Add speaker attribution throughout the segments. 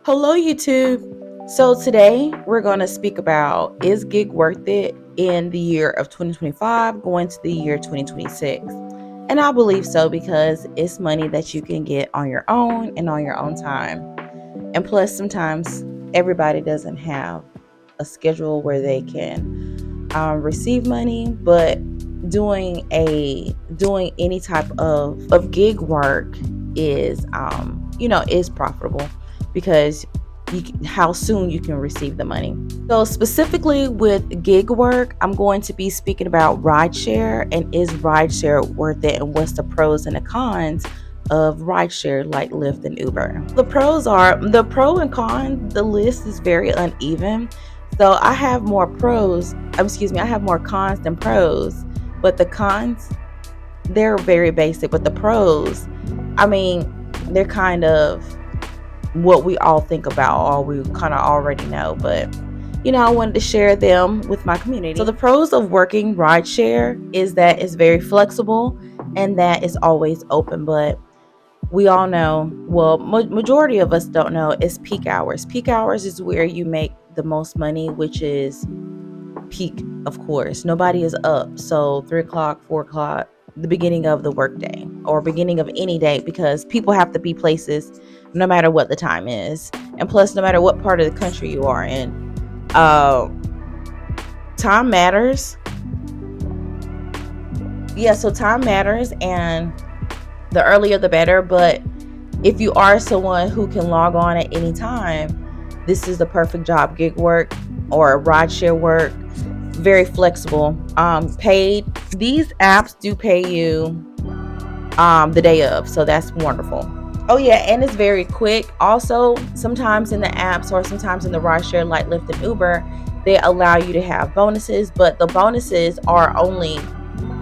Speaker 1: Hello, YouTube. So, today we're going to speak about, is gig worth it in the year of 2025 going to the year 2026? And I believe so because it's money that you can get on your own and on your own time. And plus, sometimes everybody doesn't have a schedule where they can receive money, but doing any type of gig work is is profitable because how soon you can receive the money. So specifically with gig work, I'm going to be speaking about rideshare and is rideshare worth it and what's the pros and the cons of rideshare like Lyft and Uber. The pro and con, the list is very uneven. So I have more I have more cons than pros, but the cons, they're very basic, but the pros, I mean, they're kind of what we all think about or we kind of already know, but I wanted to share them with my community. So the pros of working rideshare is that it's very flexible and that it's always open, but we all know, well, majority of us don't know, is peak hours. Peak hours is where you make the most money, which is peak, of course. Nobody is up. So 3 o'clock, 4 o'clock, the beginning of the workday or beginning of any day, because people have to be places no matter what the time is. And plus, no matter what part of the country you are in, time matters. Yeah, so time matters, and the earlier the better. But if you are someone who can log on at any time, this is the perfect job. Gig work or rideshare work, very flexible. Paid. These apps do pay you the day of, so that's wonderful. Oh yeah, and it's very quick. Also, sometimes in the apps or sometimes in the rideshare like Lyft and Uber, they allow you to have bonuses, but the bonuses are only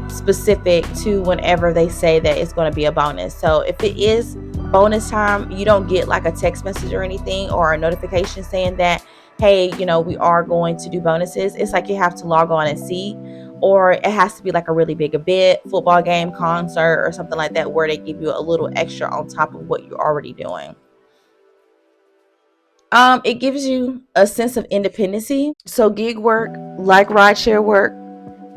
Speaker 1: specific to whenever they say that it's going to be a bonus. So if it is bonus time, you don't get like a text message or anything or a notification saying that, hey, we are going to do bonuses. It's like you have to log on and see, or it has to be like a really big event, football game, concert, or something like that, where they give you a little extra on top of what you're already doing. It gives you a sense of independency. So gig work, like rideshare work,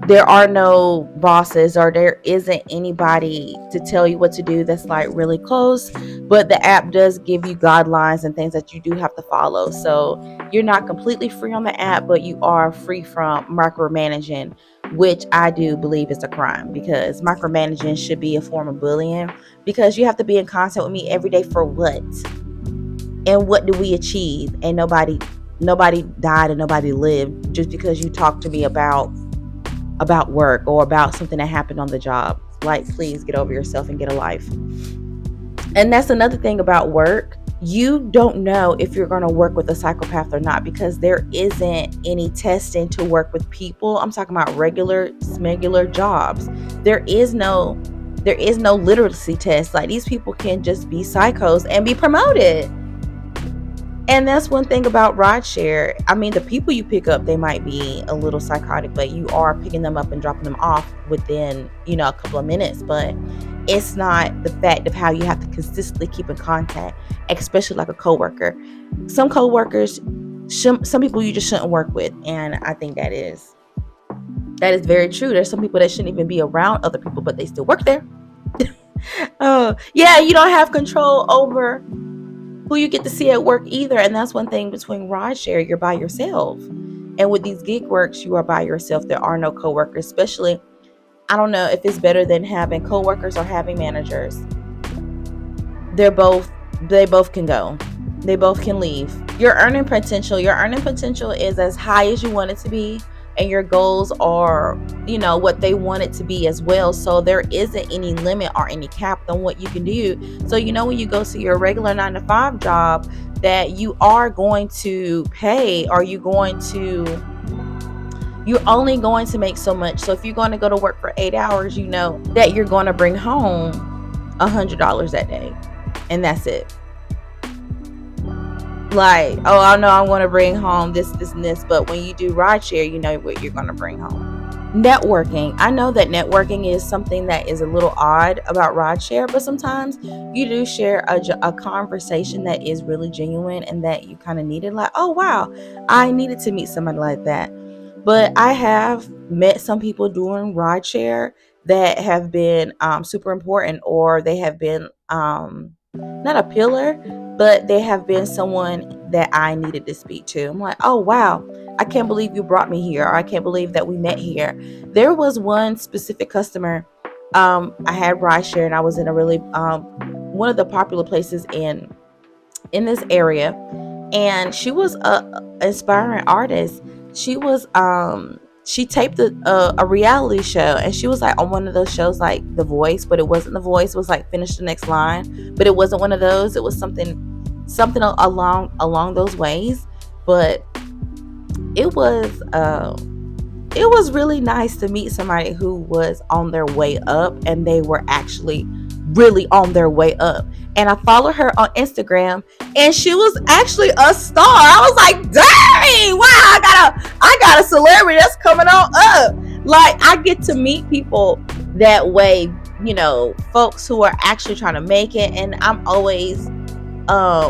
Speaker 1: there are no bosses or there isn't anybody to tell you what to do that's like really close, but the app does give you guidelines and things that you do have to follow. So you're not completely free on the app, but you are free from micromanaging, which I do believe is a crime, because micromanaging should be a form of bullying, because you have to be in contact with me every day for what? And what do we achieve? And nobody died and nobody lived just because you talked to me about work or about something that happened on the job. Like, please get over yourself and get a life. And that's another thing about work. You don't know if you're going to work with a psychopath or not, because there isn't any testing to work with people. I'm talking about regular jobs. There is no literacy test. Like, these people can just be psychos and be promoted. And that's one thing about rideshare. I mean, the people you pick up, they might be a little psychotic, but you are picking them up and dropping them off within, a couple of minutes. But it's not the fact of how you have to consistently keep in contact, especially like a coworker. Some coworkers, some people you just shouldn't work with. And I think that is very true. There's some people that shouldn't even be around other people, but they still work there. Oh, yeah, you don't have control over who you get to see at work either. And that's one thing between rideshare, you're by yourself. And with these gig works, you are by yourself. There are no coworkers, especially, I don't know if it's better than having coworkers or having managers. They both can go. They both can leave. Your earning potential is as high as you want it to be. And your goals are, what they want it to be as well. So there isn't any limit or any cap on what you can do. So, when you go to your regular 9-to-5 job, that you are going to pay, or you're only going to make so much. So if you're going to go to work for 8 hours, you know that you're going to bring home $100 that day. And that's it. Like, oh, I know I'm going to bring home this, and this. But when you do rideshare, you know what you're going to bring home. Networking. I know that networking is something that is a little odd about rideshare, but sometimes you do share a conversation that is really genuine and that you kind of needed. Like, oh wow, I needed to meet somebody like that. But I have met some people doing rideshare that have been super important, or they have been not a pillar, but they have been someone that I needed to speak to. I'm like, oh wow, I can't believe you brought me here, or I can't believe that we met here. There was one specific customer. I had rideshare, and I was in a really one of the popular places in this area, and she was a inspiring artist. She was she taped a reality show, and she was like on one of those shows like The Voice, but it wasn't The Voice. It was like Finish the Next Line, but it wasn't one of those. It was something along those ways. But it was it was really nice to meet somebody who was on their way up, and they were actually really on their way up. And I followed her on Instagram, and she was actually a star. I was like, dang, wow, I got a celebrity that's coming on up. Like, I get to meet people that way, folks who are actually trying to make it. And I'm always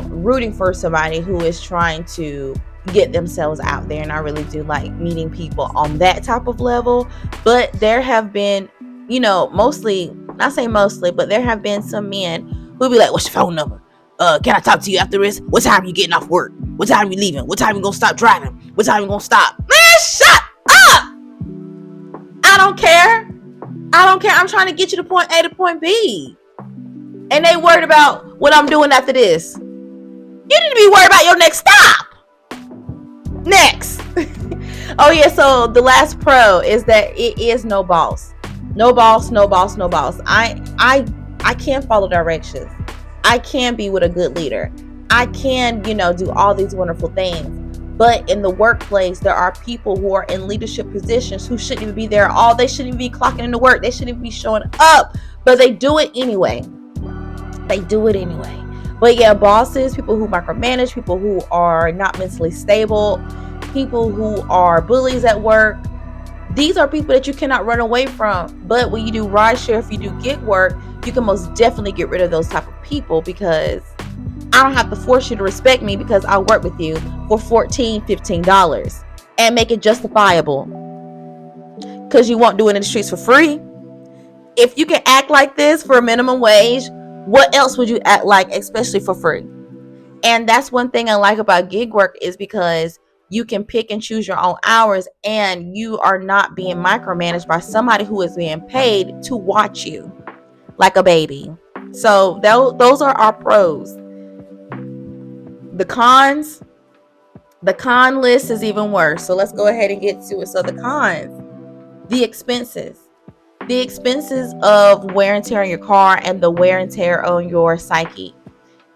Speaker 1: rooting for somebody who is trying to get themselves out there, and I really do like meeting people on that type of level. But there have been, mostly, not say mostly, but there have been some men who'll be like, what's your phone number? Can I talk to you after this? What time you getting off work? What time you leaving? What time you gonna stop driving? What time you gonna stop? Man, shut up! I don't care. I'm trying to get you to point A to point B. And they worried about what I'm doing after this. You need to be worried about your next stop. Next. Oh yeah, so the last pro is that it is no boss. No boss, no boss, no boss. I can follow directions. I can be with a good leader. I can, do all these wonderful things. But in the workplace, there are people who are in leadership positions who shouldn't even be there. They shouldn't even be clocking into work. They shouldn't even be showing up, but they do it anyway. But yeah, bosses, people who micromanage, people who are not mentally stable, people who are bullies at work, these are people that you cannot run away from. But when you do rideshare, if you do gig work, you can most definitely get rid of those type of people, because I don't have to force you to respect me because I work with you for $14, $15 and make it justifiable, because you won't do it in the streets for free. If you can act like this for a minimum wage, what else would you act like, especially for free? And that's one thing I like about gig work, is because you can pick and choose your own hours, and you are not being micromanaged by somebody who is being paid to watch you like a baby. So those are our pros. The cons, the con list is even worse. So let's go ahead and get to it. So the cons, the expenses of wear and tear on your car, and the wear and tear on your psyche.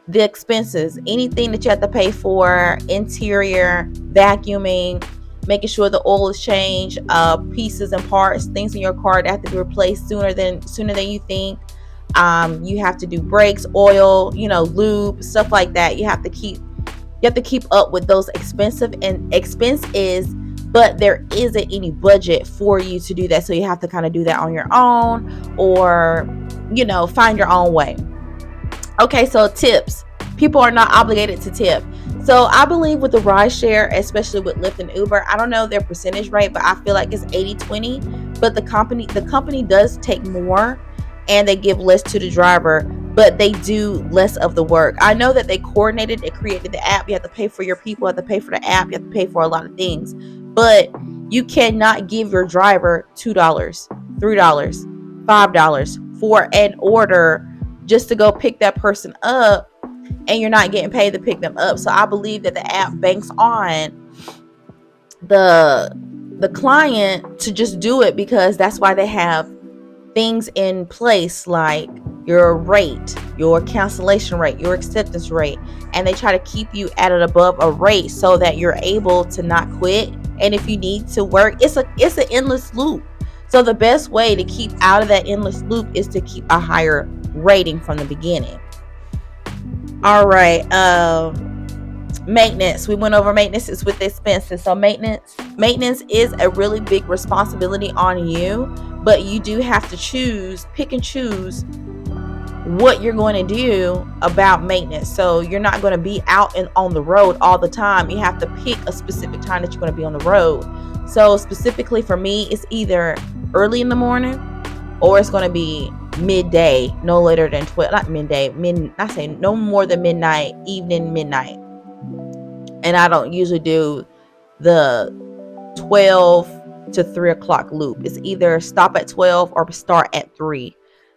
Speaker 1: The expenses, anything that you have to pay for, interior, vacuuming, making sure the oil is changed, pieces and parts, things in your car that have to be replaced sooner than you think. You have to do brakes, oil, lube, stuff like that. You have to keep up with those expenses, but there isn't any budget for you to do that. So you have to kind of do that on your own, or find your own way. Okay, so tips. People are not obligated to tip. So I believe with the rideshare, especially with Lyft and Uber, I don't know their percentage rate, but I feel like it's 80-20. But the company does take more, and they give less to the driver, but they do less of the work. I know that they created the app. You have to pay for your people, you have to pay for the app, you have to pay for a lot of things. But you cannot give your driver $2, $3, $5 for an order just to go pick that person up, and you're not getting paid to pick them up. So I believe that the app banks on the client to just do it, because that's why they have things in place like your rate, your cancellation rate, your acceptance rate, and they try to keep you at an above a rate so that you're able to not quit. And if you need to work, it's an endless loop. So the best way to keep out of that endless loop is to keep a higher rating from the beginning. All right, maintenance. We went over maintenance. It's with expenses. So maintenance, Maintenance is a really big responsibility on you, but you do have to pick and choose what you're going to do about maintenance. So you're not going to be out and on the road all the time. You have to pick a specific time that you're going to be on the road. So specifically for me, it's either early in the morning or it's going to be midday, no later than 12, not midday, I say no more than midnight, evening, midnight. And I don't usually do the 12 to 3 o'clock loop. It's either stop at 12 or start at 3,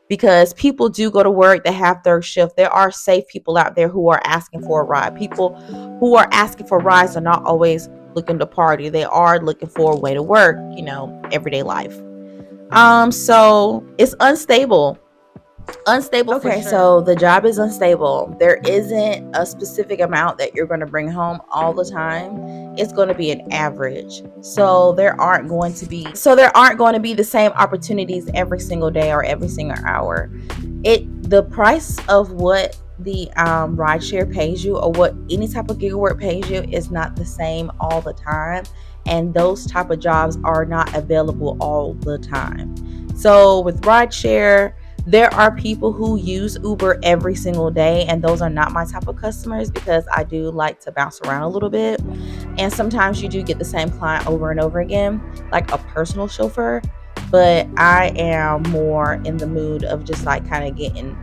Speaker 1: because people do go to work, they have third shift. There are safe people out there who are asking for a ride. People who are asking for rides are not always looking to party. They are looking for a way to work, everyday life. So it's unstable. Okay, sure. So the job is unstable. There isn't a specific amount that you're going to bring home all the time. It's going to be an average. So there aren't going to be the same opportunities every single day or every single hour. The price of what the rideshare pays you, or what any type of gig work pays you, is not the same all the time, and those type of jobs are not available all the time. So with rideshare, there are people who use Uber every single day, and those are not my type of customers, because I do like to bounce around a little bit. And sometimes you do get the same client over and over again, like a personal chauffeur. But I am more in the mood of just like kind of getting,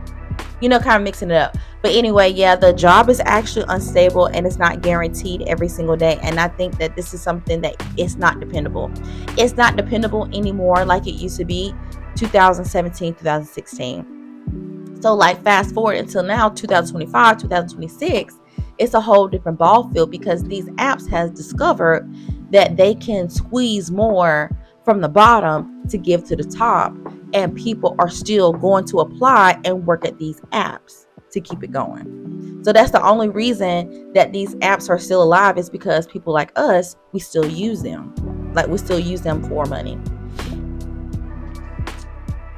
Speaker 1: kind of mixing it up. But anyway, yeah, the job is actually unstable and it's not guaranteed every single day. And I think that this is something that it's not dependable. It's not dependable anymore like it used to be 2017, 2016. So like fast forward until now, 2025, 2026, it's a whole different ball field, because these apps has discovered that they can squeeze more from the bottom to give to the top, and people are still going to apply and work at these apps to keep it going. So that's the only reason that these apps are still alive, is because people like us, we still use them. Like, we still use them for money.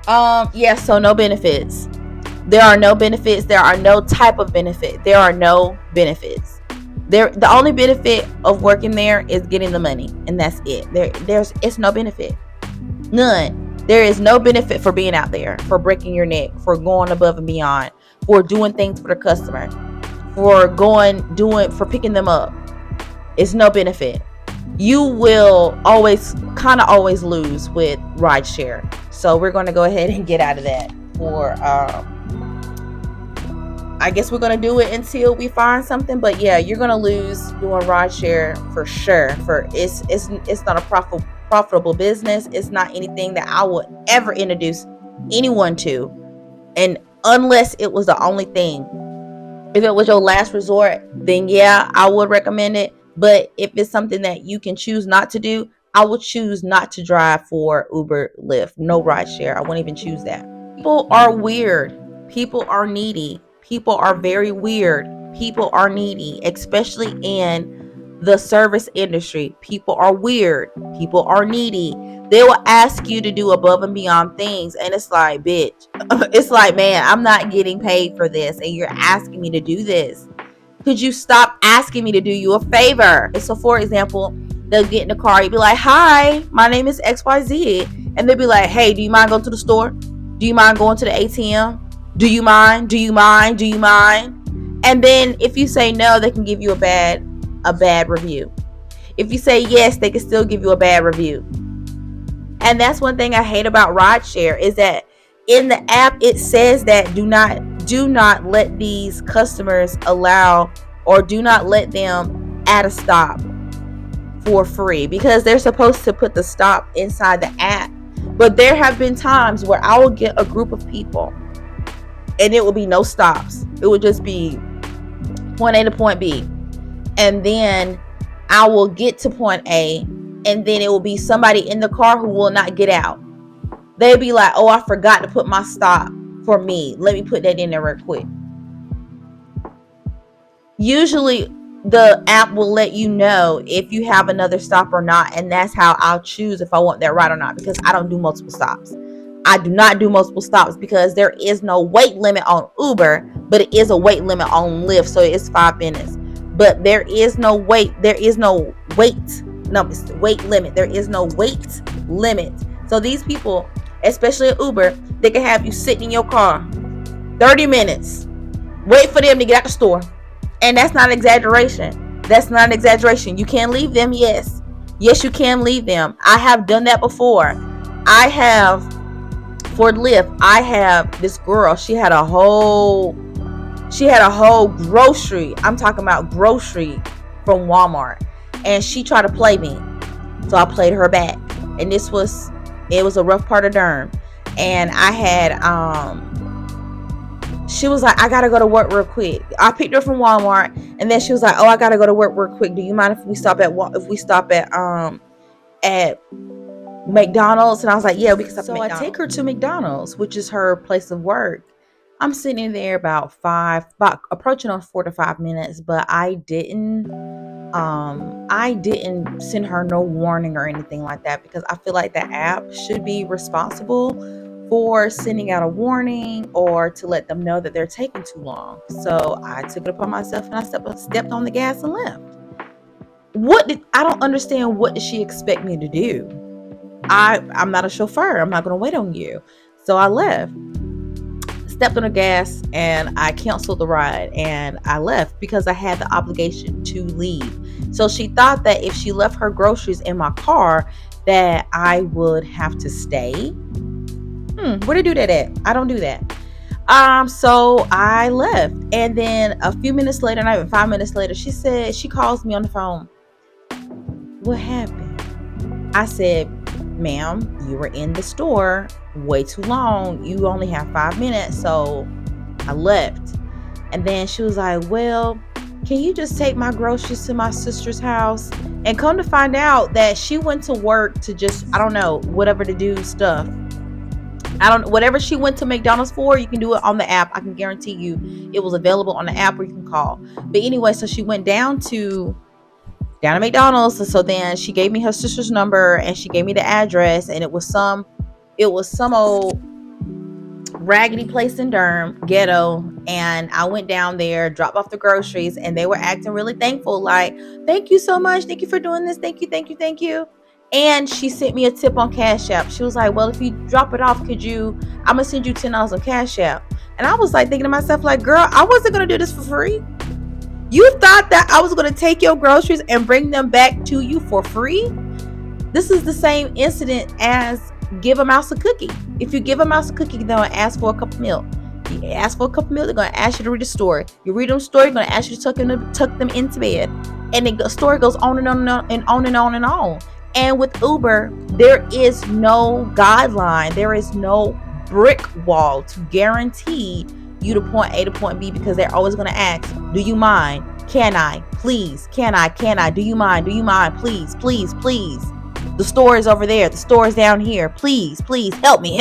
Speaker 1: So no benefits. There are no benefits. There are no type of benefit. There are no benefits. The only benefit of working there is getting the money, and that's it. It's no benefit. None. There is no benefit for being out there, for breaking your neck, for going above and beyond, for doing things for the customer, for picking them up. It's no benefit. You will always lose with rideshare. So we're going to go ahead and get out of that for, I guess we're going to do it until we find something. But yeah, you're going to lose doing rideshare for sure. It's not a profitable business. It's not anything that I would ever introduce anyone to. And unless it was the only thing. If it was your last resort, then yeah, I would recommend it. But if it's something that you can choose not to do, I would choose not to drive for Uber, Lyft, no rideshare. I wouldn't even choose that. People are weird. People are needy. People are very weird. People are needy, especially in the service industry. People are weird. People are needy. They will ask you to do above and beyond things, and it's like, bitch. It's like, man, I'm not getting paid for this, and you're asking me to do this. Could you stop asking me to do you a favor? So for example, they'll get in the car, you'll be like, hi, my name is XYZ. And they'll be like, hey, do you mind going to the store? Do you mind going to the ATM? Do you mind? Do you mind? Do you mind? And then if you say no, they can give you a bad review. If you say yes, they can still give you a bad review. And that's one thing I hate about rideshare, is that in the app it says that do not let these customers allow, or do not let them add a stop for free, because they're supposed to put the stop inside the app. But there have been times where I will get a group of people and it will be no stops. It would just be point A to point B. And then I will get to point A, and then it will be somebody in the car who will not get out. They'll be like, oh, I forgot to put my stop for me. Let me put that in there real quick. Usually the app will let you know if you have another stop or not, and that's how I'll choose if I want that ride or not, because I don't do multiple stops. I do not do multiple stops because there is no weight limit on Uber, but it is a weight limit on Lyft, so it's 5 minutes. But there is no wait No, it's the weight limit. There is no weight limit. So these people, especially at Uber, they can have you sitting in your car 30 minutes, wait for them to get out the store. And that's not an exaggeration. That's not an exaggeration. You can leave them, yes. Yes, you can leave them. I have done that before. I have, for Lyft, I have this girl, she had a whole grocery. I'm talking about grocery from Walmart. And she tried to play me. So I played her back. And it was a rough part of Durham. And I had, she was like, I gotta go to work real quick. I picked her from Walmart. And then she was like, oh, I gotta go to work real quick. Do you mind if we stop at McDonald's? And I was like, yeah, we can stop at McDonald's. So I take her to McDonald's, which is her place of work. I'm sitting there about approaching on 4 to 5 minutes, but I didn't send her no warning or anything like that, because I feel like the app should be responsible for sending out a warning or to let them know that they're taking too long. So I took it upon myself and I stepped on the gas and left. I don't understand, what did she expect me to do? I'm not a chauffeur. I'm not going to wait on you. So I left, stepped on the gas, and I canceled the ride, and I left because I had the obligation to leave. So she thought that if she left her groceries in my car that I would have to stay. Where to do that at? I don't do that. So I left, and then a few minutes later, not even 5 minutes later, she calls me on the phone. What happened? I said, ma'am, you were in the store way too long. You only have 5 minutes. So I left. And then she was like, well, can you just take my groceries to my sister's house? And come to find out that she went to work to just, I don't know, whatever to do stuff. Whatever she went to McDonald's for, you can do it on the app. I can guarantee you it was available on the app, or you can call. But anyway, so she went down to McDonald's. And so then she gave me her sister's number and she gave me the address, and it was some old raggedy place in Durham, ghetto. And I went down there, dropped off the groceries, and they were acting really thankful, like, thank you so much, thank you for doing this, thank you. And she sent me a tip on Cash App. She was like, well, if you drop it off, I'm gonna send you $10 on Cash App. And I was like, thinking to myself, like, girl, I wasn't gonna do this for free. You thought that I was going to take your groceries and bring them back to you for free? This is the same incident as give a mouse a cookie. If you give a mouse a cookie, they're going to ask for a cup of milk. You ask for a cup of milk, they're going to ask you to read a story. You read them story, they're going to ask you to tuck them into bed. And the story goes on and on and on and on and on and on. And with Uber, there is no guideline. There is no brick wall to guarantee you to point A to point B, because they're always going to ask, do you mind? Can I? Please. Can I? Do you mind? Please. The store is over there. The store is down here. Please. Help me.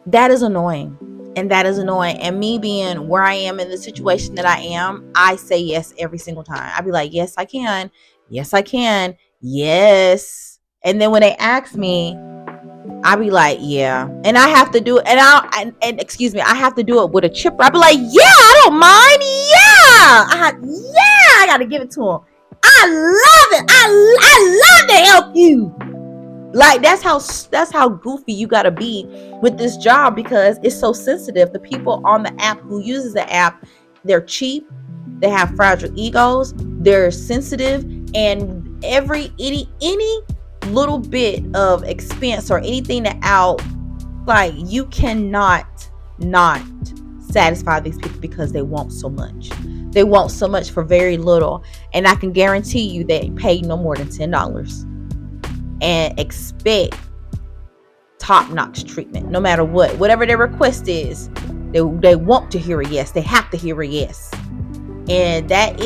Speaker 1: That is annoying. And me being where I am in the situation that I am, I say yes every single time. I be like, yes, I can. Yes. And then when they ask me, I be like, yeah. And I have to do it. I have to do it with a chipper. I be like, yeah, I don't mind. Yeah. I got to give it to them. I love it. I love to help you. Like, that's how goofy you got to be with this job, because it's so sensitive. The people on the app who uses the app, they're cheap. They have fragile egos. They're sensitive. And any little bit of expense or anything you cannot not satisfy these people, because they want so much for very little. And I can guarantee you they pay no more than $10 and expect top-notch treatment, no matter whatever their request is. They want to hear a yes. They have to hear a yes. And that's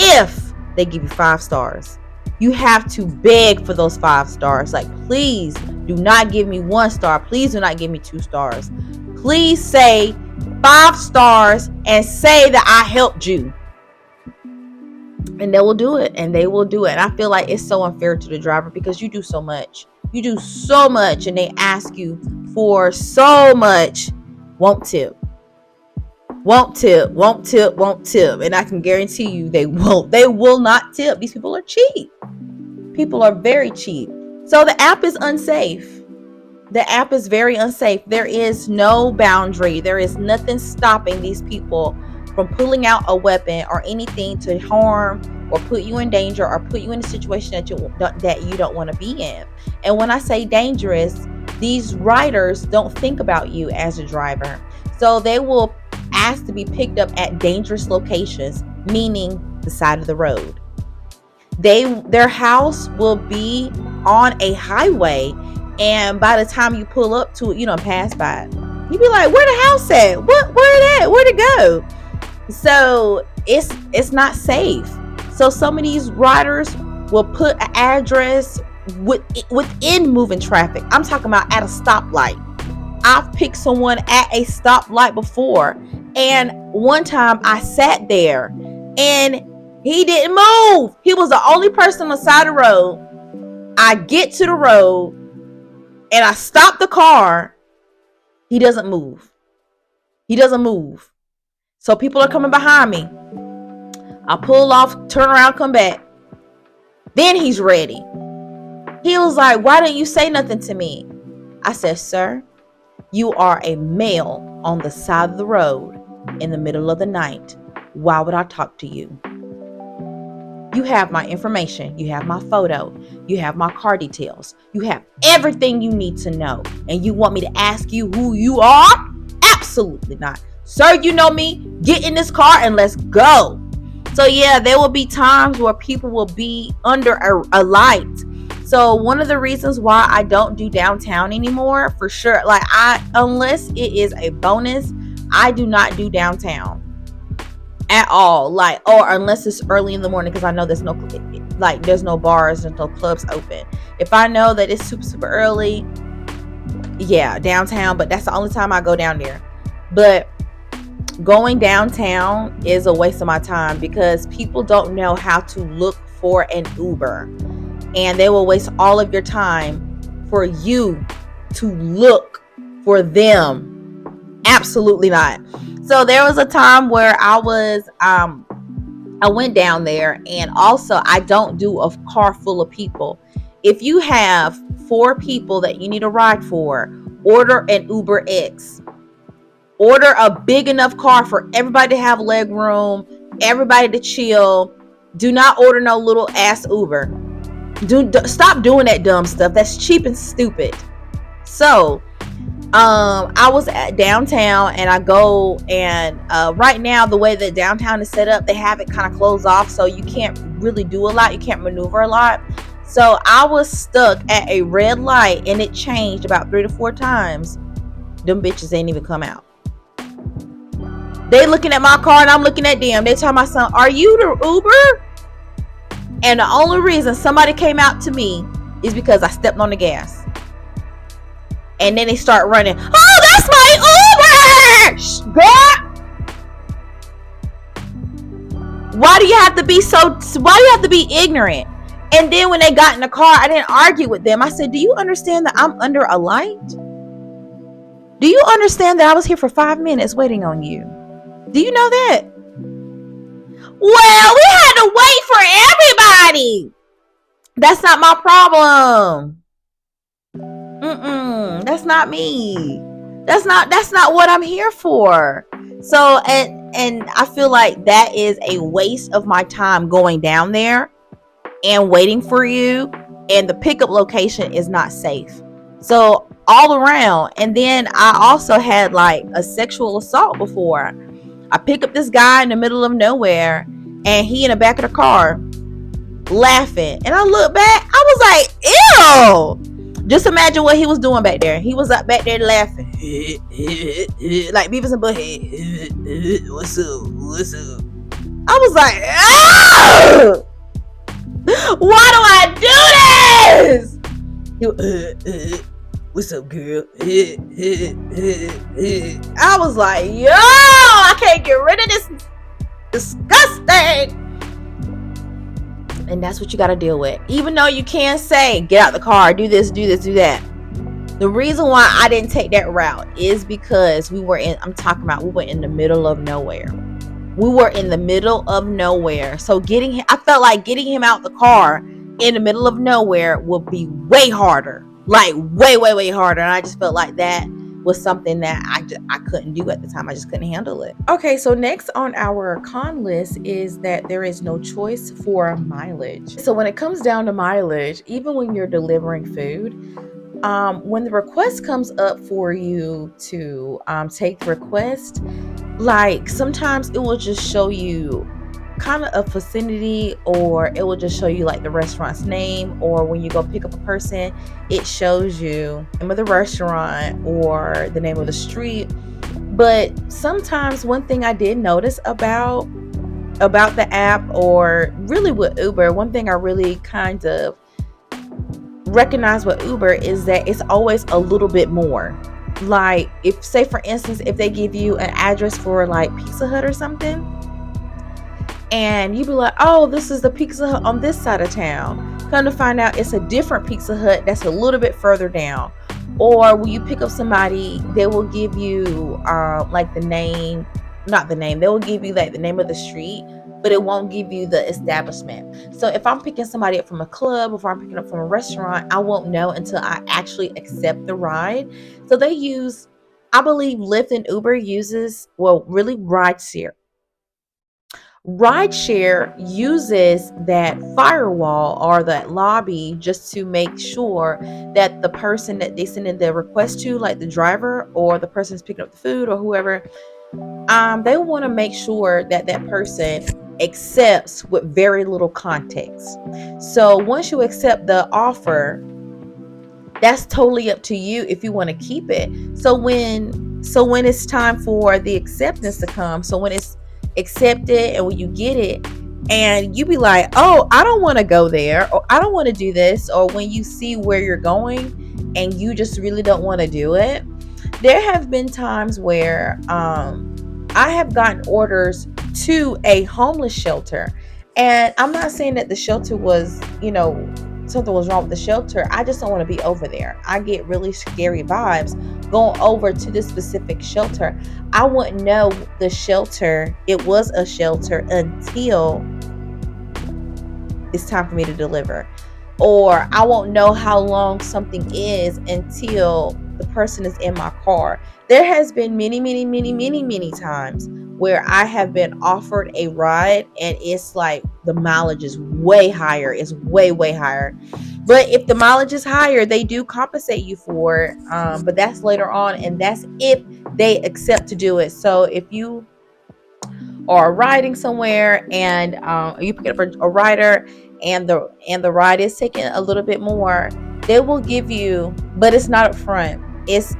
Speaker 1: if they give you 5 stars. You have to beg for those 5 stars. Like, please do not give me 1 star. Please do not give me 2 stars. Please say 5 stars and say that I helped you. And they will do it. And I feel like it's so unfair to the driver, because you do so much. And they ask you for so much. Won't Won't tip, won't tip, won't tip. And I can guarantee you they won't. They will not tip. These people are cheap. People are very cheap. So the app is unsafe. The app is very unsafe. There is no boundary. There is nothing stopping these people from pulling out a weapon or anything to harm or put you in danger or put you in a situation that you don't want to be in. And when I say dangerous, these riders don't think about you as a driver. So they will ask to be picked up at dangerous locations, meaning the side of the road. Their house will be on a highway, and by the time you pull up to it, pass by it, you be like, where the house at? Where it at? Where'd it go? So it's not safe. So some of these riders will put an address within moving traffic. I'm talking about at a stoplight. I've picked someone at a stoplight before, and one time I sat there and he didn't move. He was the only person on the side of the road. I get to the road and I stop the car. He doesn't move. He doesn't move. So people are coming behind me. I pull off, turn around, come back. Then he's ready. He was like, why didn't you say nothing to me? I said, sir, you are a male on the side of the road in the middle of the night. Why would I talk to you? You have my information. You have my photo. You have my car details. You have everything you need to know. And you want me to ask you who you are? Absolutely not. Sir, you know me. Get in this car and let's go. So yeah, there will be times where people will be under a light. So one of the reasons why I don't do downtown anymore, for sure, unless it is a bonus, I do not do downtown at all. Or unless it's early in the morning, because I know there's no bars, there's no clubs open. If I know that it's super, super early, yeah, downtown, but that's the only time I go down there. But going downtown is a waste of my time because people don't know how to look for an Uber. And they will waste all of your time for you to look for them. Absolutely not. So there was a time where I went down there, and also I don't do a car full of people. If you have 4 people that you need a ride for, order an Uber X. Order a big enough car for everybody to have leg room, everybody to chill. Do not order no little ass Uber. Stop doing that dumb stuff. That's cheap and stupid. So I was at downtown, and I go, and right now the way that downtown is set up, they have it kind of closed off, so you can't really do a lot. You can't maneuver a lot. So I was stuck at a red light, and it changed about 3 to 4 times. Them bitches ain't even come out. They looking at my car and I'm looking at them. They tell my son, are you the Uber? And the only reason somebody came out to me is because I stepped on the gas. And then they start running. Oh, that's my Uber! God! Why do you have to be ignorant? And then when they got in the car, I didn't argue with them. I said, do you understand that I'm under a light? Do you understand that I was here for 5 minutes waiting on you? Do you know that? Well, we had to wait for everybody. That's not my problem. That's not me. That's not what I'm here for. So, and I feel like that is a waste of my time going down there and waiting for you. And the pickup location is not safe. So all around. And then I also had a sexual assault before. I pick up this guy in the middle of nowhere, and he in the back of the car laughing. And I look back, I was like, ew! Just imagine what he was doing back there. He was up back there laughing. Like Beavis and Butthead. What's up? I was like, oh! Why do I do this? What's up, girl? I was like, yo, I can't get rid of this disgusting. And that's what you got to deal with. Even though you can't say, get out the car, do this, do that. The reason why I didn't take that route is because we were in the middle of nowhere. We were in the middle of nowhere. So I felt like getting him out the car in the middle of nowhere would be way harder. Like way harder. And I just felt like that was something that I couldn't do at the time. I just couldn't handle it. Okay, so next on our con list is that there is no choice for mileage. So when it comes down to mileage, even when you're delivering food, when the request comes up for you to take the request, like sometimes it will just show you kind of a vicinity, or it will just show you like the restaurant's name, or when you go pick up a person, it shows you the name of the restaurant or the name of the street. But sometimes one thing I did notice about the app, or really with Uber, one thing I really kind of recognize with Uber is that it's always a little bit more. Like, if, say for instance, if they give you an address for like Pizza Hut or something, and you be like, oh, this is the Pizza Hut on this side of town. Come to find out it's a different Pizza Hut that's a little bit further down. Or when you pick up somebody, they will give you like the name, not the name, they will give you like the name of the street, but it won't give you the establishment. So if I'm picking somebody up from a club, if I'm picking up from a restaurant, I won't know until I actually accept the ride. So they use, I believe Lyft and Uber uses, well, really Rideshare uses that firewall or that lobby just to make sure that the person that they send in the request to, like the driver or the person who's picking up the food or whoever, they want to make sure that that person accepts with very little context. So once you accept the offer, that's totally up to you if you want to keep it. So when it's time for the acceptance to come, so when it's accepted and when you get it and you be like, oh, I don't want to go there, or I don't want to do this, or when you see where you're going and you just really don't want to do it, there have been times where I have gotten orders to a homeless shelter. And I'm not saying that the shelter was, something was wrong with the shelter. I just don't want to be over there. I get really scary vibes going over to this specific shelter. I wouldn't know it was a shelter until it's time for me to deliver. Or I won't know how long something is until the person is in my car. There has been many times where I have been offered a ride and it's like the mileage is way higher. It's way higher. But if the mileage is higher, they do compensate you for it. But that's later on, and that's if they accept to do it. So if you are riding somewhere and you pick up a rider and the ride is taking a little bit more, they will give you, but it's not up front. It's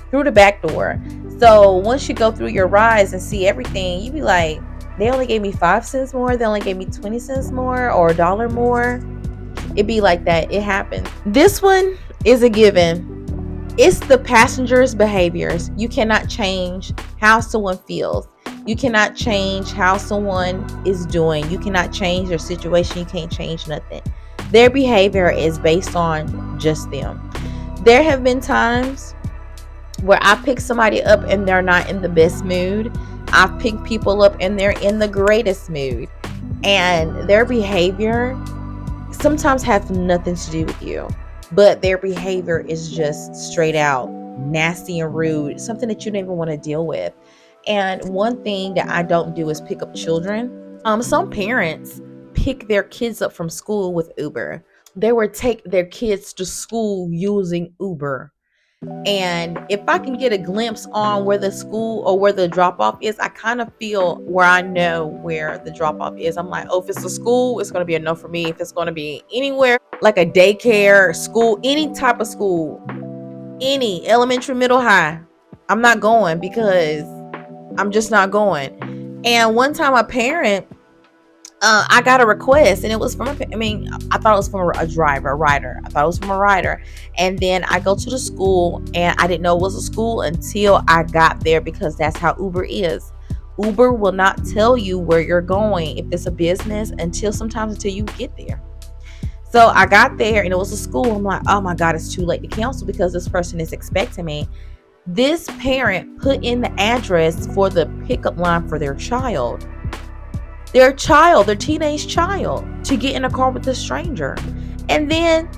Speaker 1: through the back door. So once you go through your rides and see everything, you be like, they only gave me 5 cents more, they only gave me 20 cents more, or $1 more. It be like that. It happens. This one is a given. It's the passenger's behaviors. You cannot change how someone feels. You cannot change how someone is doing. You cannot change their situation. You can't change nothing. Their behavior is based on just them. There have been times where I pick somebody up and they're not in the best mood. I've picked people up and they're in the greatest mood. And their behavior sometimes has nothing to do with you, but their behavior is just straight out nasty and rude, something that you don't even want to deal with. And one thing that I don't do is pick up children. Some parents pick their kids up from school with Uber. They would take their kids to school using Uber. And if I can get a glimpse on where the school or where the drop off is, I kind of feel where I know where the drop off is. I'm like, oh, if it's a school, it's going to be a no for me. If it's going to be anywhere like a daycare, school, any type of school, any elementary, middle, high, I'm not going, because I'm just not going. And one time a parent, I got a request and it was from I thought it was from a rider. I thought it was from a rider. And then I go to the school and I didn't know it was a school until I got there, because that's how Uber is. Uber will not tell you where you're going if it's a business until you get there. So I got there and it was a school. I'm like, oh my God, it's too late to cancel because this person is expecting me. This parent put in the address for the pickup line for their teenage child, to get in a car with a stranger. And then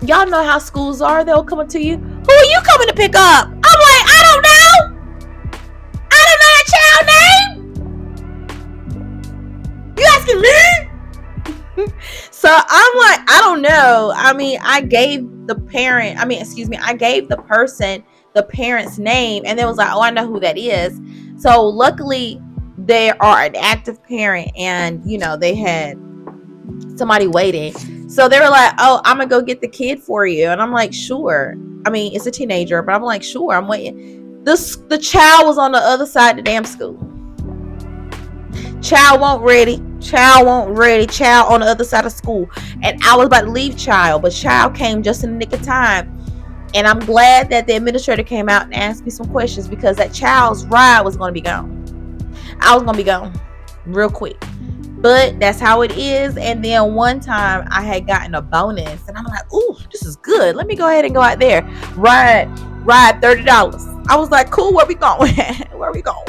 Speaker 1: y'all know how schools are. They'll come up to you. Who are you coming to pick up? I'm like, I don't know. I don't know that child name. You asking me? So I'm like, I don't know. I mean, I gave the person the parent's name, and they was like, oh, I know who that is. So luckily they are an active parent, and they had somebody waiting. So they were like, oh, I'm gonna go get the kid for you. And I'm like, sure. I mean, it's a teenager, but I'm like, sure, I'm waiting. The child was on the other side of the damn school. Child won't ready. Child on the other side of school. And I was about to leave child, but child came just in the nick of time. And I'm glad that the administrator came out and asked me some questions, because that child's ride was going to be gone. I was going to be gone real quick. But that's how it is. And then one time I had gotten a bonus, and I'm like, ooh, this is good. Let me go ahead and go out there. Ride $30. I was like, cool, where we going? Where we going?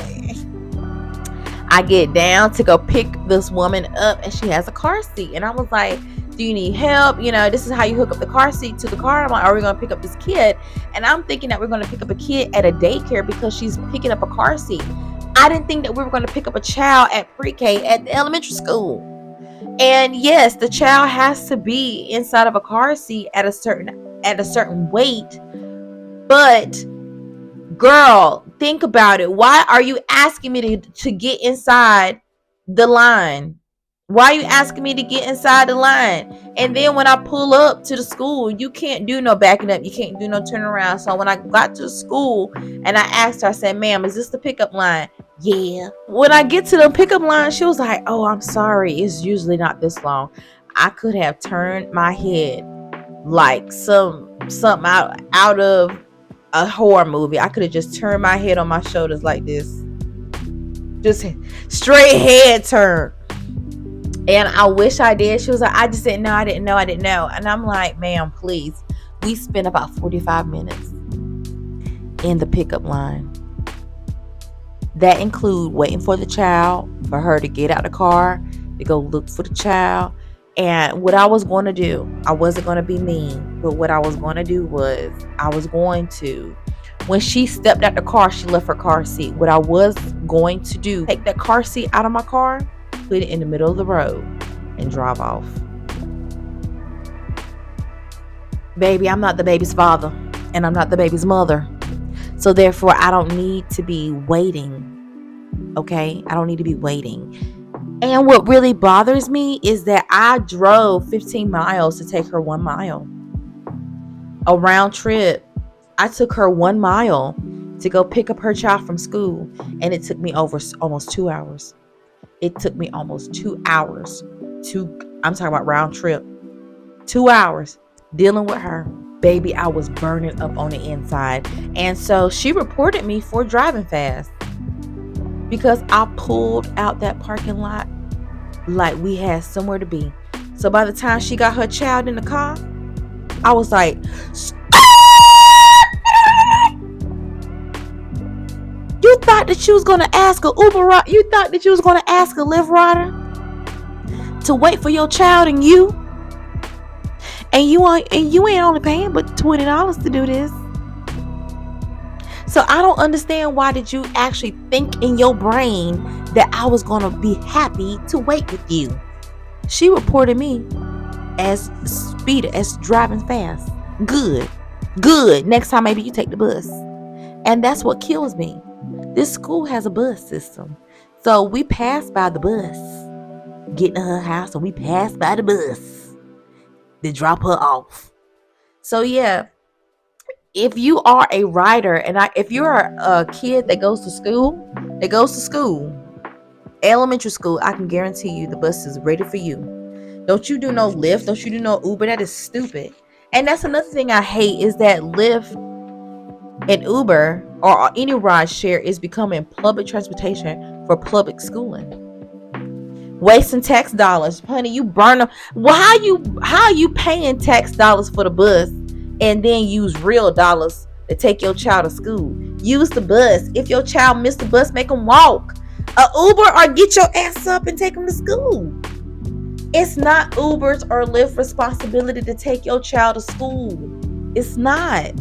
Speaker 1: I get down to go pick this woman up, and she has a car seat. And I was like, do you need help? This is how you hook up the car seat to the car. I'm like, are we going to pick up this kid? And I'm thinking that we're going to pick up a kid at a daycare because she's picking up a car seat. I didn't think that we were going to pick up a child at pre-K at the elementary school. And yes, the child has to be inside of a car seat at a certain weight. But girl, think about it. Why are you asking me to get inside the line? Why are you asking me to get inside the line? And then when I pull up to the school, you can't do no backing up. You can't do no turnaround. So when I got to the school and I asked her, I said, ma'am, is this the pickup line? Yeah. When I get to the pickup line, she was like, oh, I'm sorry. It's usually not this long. I could have turned my head like something out of a horror movie. I could have just turned my head on my shoulders like this. Just straight head turn. And I wish I did. She was like, I just didn't know. I didn't know. And I'm like, ma'am, please. We spent about 45 minutes in the pickup line. That include waiting for the child, for her to get out the car, to go look for the child. And what I was going to do, I wasn't going to be mean, but what I was going to do was, when she stepped out the car, she left her car seat. What I was going to do, take that car seat out of my car, put it in the middle of the road, and drive off. Baby, I'm not the baby's father, and I'm not the baby's mother. So therefore, I don't need to be waiting. Okay? I don't need to be waiting. And what really bothers me is that I drove 15 miles to take her 1 mile. A round trip. I took her 1 mile to go pick up her child from school, and it took me almost 2 hours. It took me almost 2 hours I'm talking about round trip. 2 hours dealing with her. Baby, I was burning up on the inside. And so she reported me for driving fast, because I pulled out that parking lot like we had somewhere to be. So by the time she got her child in the car, I was like, you thought that you was going to ask a Uber rider? You thought that you was going to ask a Lyft rider to wait for your child and you? And you ain't only paying but $20 to do this. So I don't understand, why did you actually think in your brain that I was going to be happy to wait with you? She reported me as driving fast. Good. Next time maybe you take the bus. And that's what kills me. This school has a bus system. So we pass by the bus, getting to her house, and we pass by the bus to drop her off. So yeah, if you are a rider, and if you're a kid that goes to school, elementary school, I can guarantee you the bus is ready for you. Don't you do no Lyft, don't you do no Uber. That is stupid. And that's another thing I hate, is that Lyft and Uber or any ride share is becoming public transportation for public schooling. Wasting tax dollars, honey. You burn them. Well, how you paying tax dollars for the bus and then use real dollars to take your child to school? Use the bus. If your child missed the bus, make them walk a Uber or get your ass up and take them to school. It's not Uber's or Lyft responsibility to take your child to school. It's not.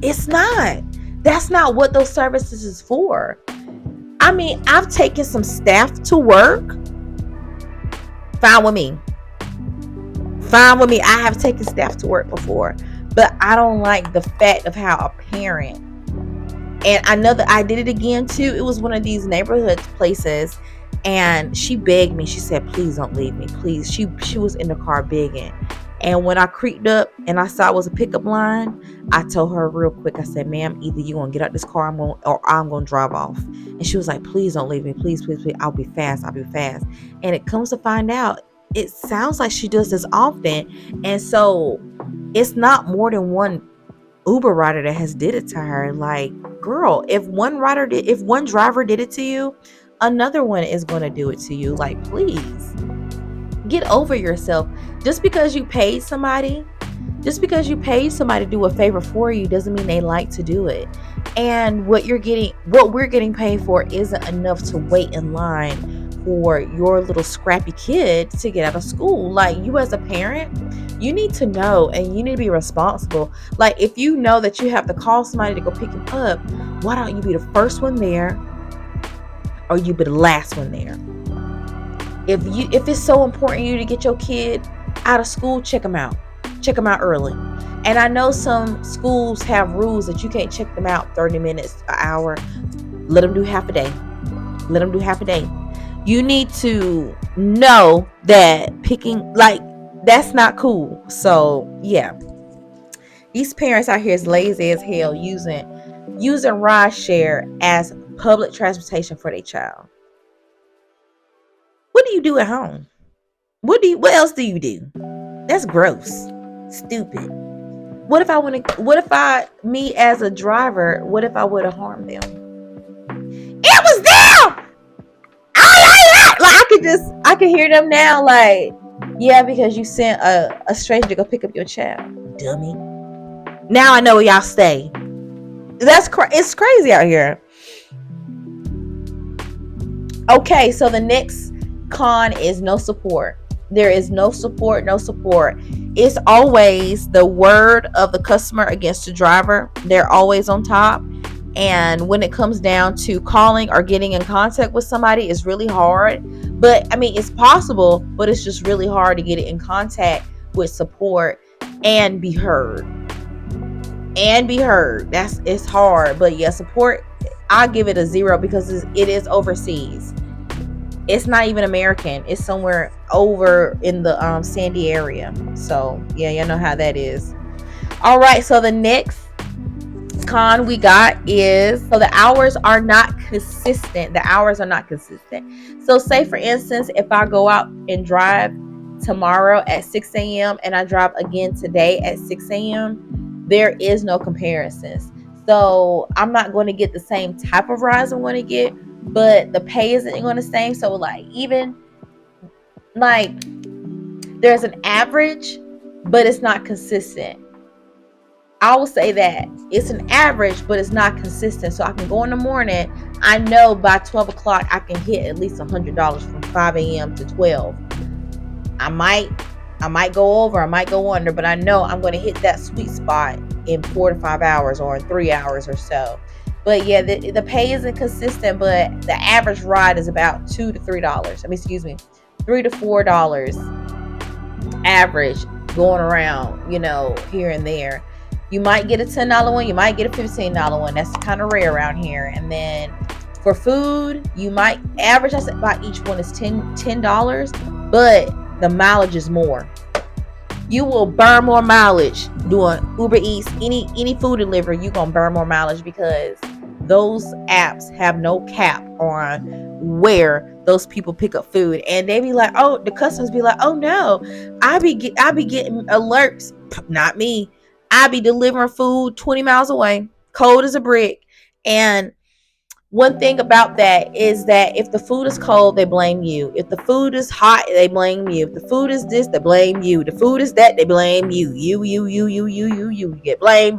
Speaker 1: It's not. That's not what those services is for. I mean, I've taken some staff to work. Fine with me. Fine with me. I have taken staff to work before, but I don't like the fact of how a parent, and I know that I did it again too. It was one of these neighborhood places, and she begged me. She said, "Please don't leave me, please." She was in the car begging, and when I creeped up and I saw it was a pickup line, I told her real quick. I said, "Ma'am, either you gonna get out this car, I'm gonna drive off." And she was like, "Please don't leave me, please, please, please. I'll be fast. I'll be fast." And it comes to find out, it sounds like she does this often, and so it's not more than one Uber rider that has did it to her. Like, girl, if one driver did it to you, another one is going to do it to you. Like, please get over yourself. Just because you paid somebody to do a favor for you doesn't mean they like to do it. And what we're getting paid for isn't enough to wait in line for your little scrappy kid to get out of school. Like, you as a parent, you need to know and you need to be responsible. Like, if you know that you have to call somebody to go pick him up, why don't you be the first one there or you be the last one there? If it's so important to you to get your kid out of school, check them out early. And I know some schools have rules that you can't check them out 30 minutes, an hour. Let them do half a day. You need to know that picking, like, that's not cool. So yeah, these parents out here is lazy as hell using Rideshare as public transportation for their child. What do you do at home? What else do you do? That's gross. Stupid. Me as a driver, what if I would have harmed them? It was them! Like, I can hear them now, like, yeah, because you sent a stranger to go pick up your child. Dummy. Now I know where y'all stay. It's crazy out here. Okay, so the next con is no support. There is no support. It's always the word of the customer against the driver. They're always on top. And when it comes down to calling or getting in contact with somebody, it's really hard. But I mean, it's possible, but it's just really hard to get it in contact with support and be heard. It's hard. But yeah, support, I'll give it a 0 because it is overseas. It's not even American. It's somewhere over in the Sandy area. So yeah, you know how that is. All right, so the next con we got is, so the hours are not consistent. So say for instance, if I go out and drive tomorrow at 6 a.m. and I drive again today at 6 a.m., there is no comparisons. So I'm not going to get the same type of rides I'm going to get, but the pay isn't going to same. So like, even like, there's an average, but it's not consistent. I will say that it's an average, but it's not consistent. So I can go in the morning. I know by 12 o'clock I can hit at least $100 from 5 a.m. to 12. I might go over, I might go under, but I know I'm going to hit that sweet spot in 4 to 5 hours or in 3 hours or so. But yeah, the pay isn't consistent, but the average ride is about $2 to $3. $3 to $4 average going around, here and there. You might get a $10 one, you might get a $15 one. That's kind of rare around here. And then for food, you might average, I said, by each one is $10, but the mileage is more. You will burn more mileage doing Uber Eats, any food delivery. You're gonna burn more mileage because those apps have no cap on where those people pick up food. And they be like, oh, the customers be like, oh no, I be getting alerts. Not me. I be delivering food 20 miles away, cold as a brick, and One thing about that is that if the food is cold, they blame you. If the food is hot, they blame you. If the food is this, they blame you. The food is that, they blame you. You get blame.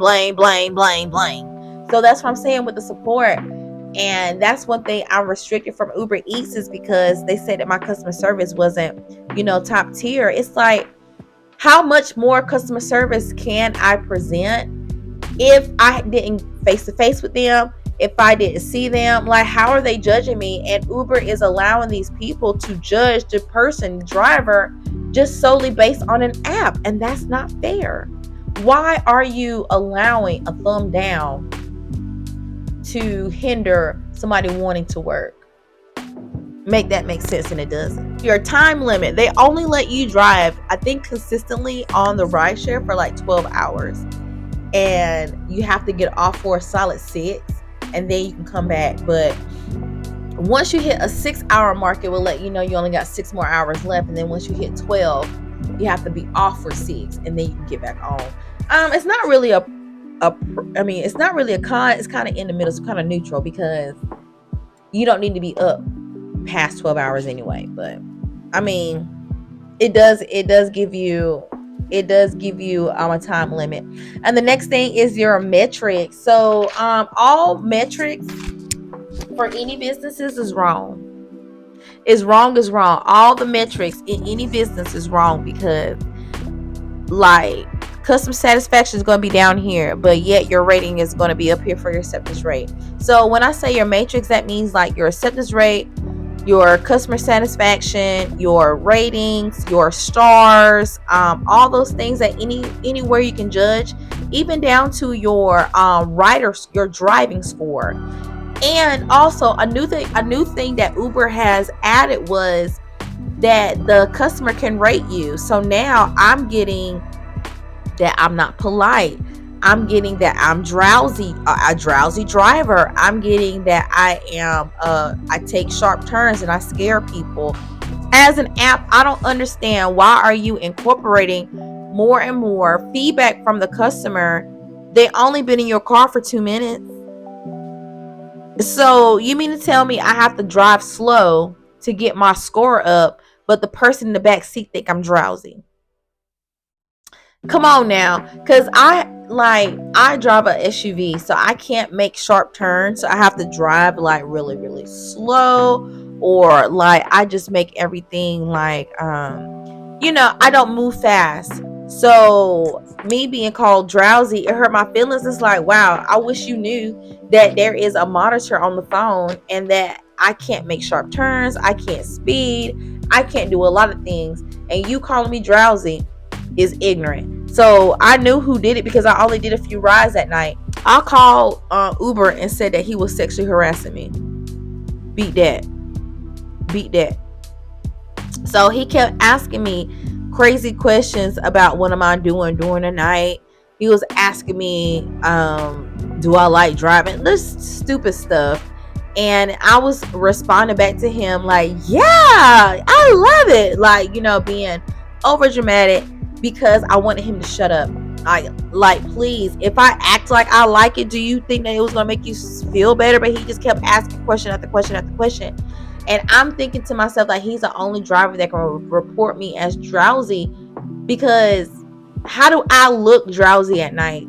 Speaker 1: So that's what I'm saying with the support. And that's one thing I'm restricted from Uber Eats, is because they said that my customer service wasn't, top tier. It's like, how much more customer service can I present if I didn't face to face with them, if I didn't see them? Like, how are they judging me? And Uber is allowing these people to judge the driver, just solely based on an app. And that's not fair. Why are you allowing a thumb down to hinder somebody wanting to work? Make that make sense, and it doesn't. Your time limit, they only let you drive, I think, consistently on the rideshare for like 12 hours. And you have to get off for a solid 6, and then you can come back. But once you hit a 6-hour mark, it will let you know you only got 6 more hours left. And then once you hit 12, you have to be off for 6, and then you can get back on. It's not really it's not really a con. It's kind of in the middle. It's kind of neutral, because you don't need to be up past 12 hours anyway. But I mean, it does give you a time limit. And the next thing is your metrics. So all metrics for any businesses is wrong. Is wrong. All the metrics in any business is wrong, because like customer satisfaction is going to be down here, but yet your rating is going to be up here for your acceptance rate. So when I say your matrix, that means like your acceptance rate, your customer satisfaction, your ratings, your stars, all those things that anywhere you can judge, even down to your your driving score. And also a new thing that Uber has added was that the customer can rate you. So now I'm getting that I'm not polite. I'm getting that I'm drowsy, a drowsy driver. I'm getting that I take sharp turns and I scare people. As an app, I don't understand, why are you incorporating more and more feedback from the customer? They only been in your car for 2 minutes. So you mean to tell me I have to drive slow to get my score up, but the person in the back seat think I'm drowsy? Come on now, because I drive a SUV, so I can't make sharp turns. So I have to drive like really, really slow, or like I just make everything like I don't move fast. So me being called drowsy, it hurt my feelings. It's like, wow, I wish you knew that there is a monitor on the phone, and that I can't make sharp turns, I can't speed, I can't do a lot of things, and you calling me drowsy is ignorant. So I knew who did it, because I only did a few rides that night. I called Uber and said that he was sexually harassing me. Beat that. So he kept asking me crazy questions about what am I doing during the night. He was asking me, do I like driving? This stupid stuff. And I was responding back to him like, yeah, I love it. Like, being over dramatic, because I wanted him to shut up. Please, if I act like I like it, do you think that it was going to make you feel better? But he just kept asking question after question after question. And I'm thinking to myself, like, he's the only driver that can report me as drowsy, because how do I look drowsy at night?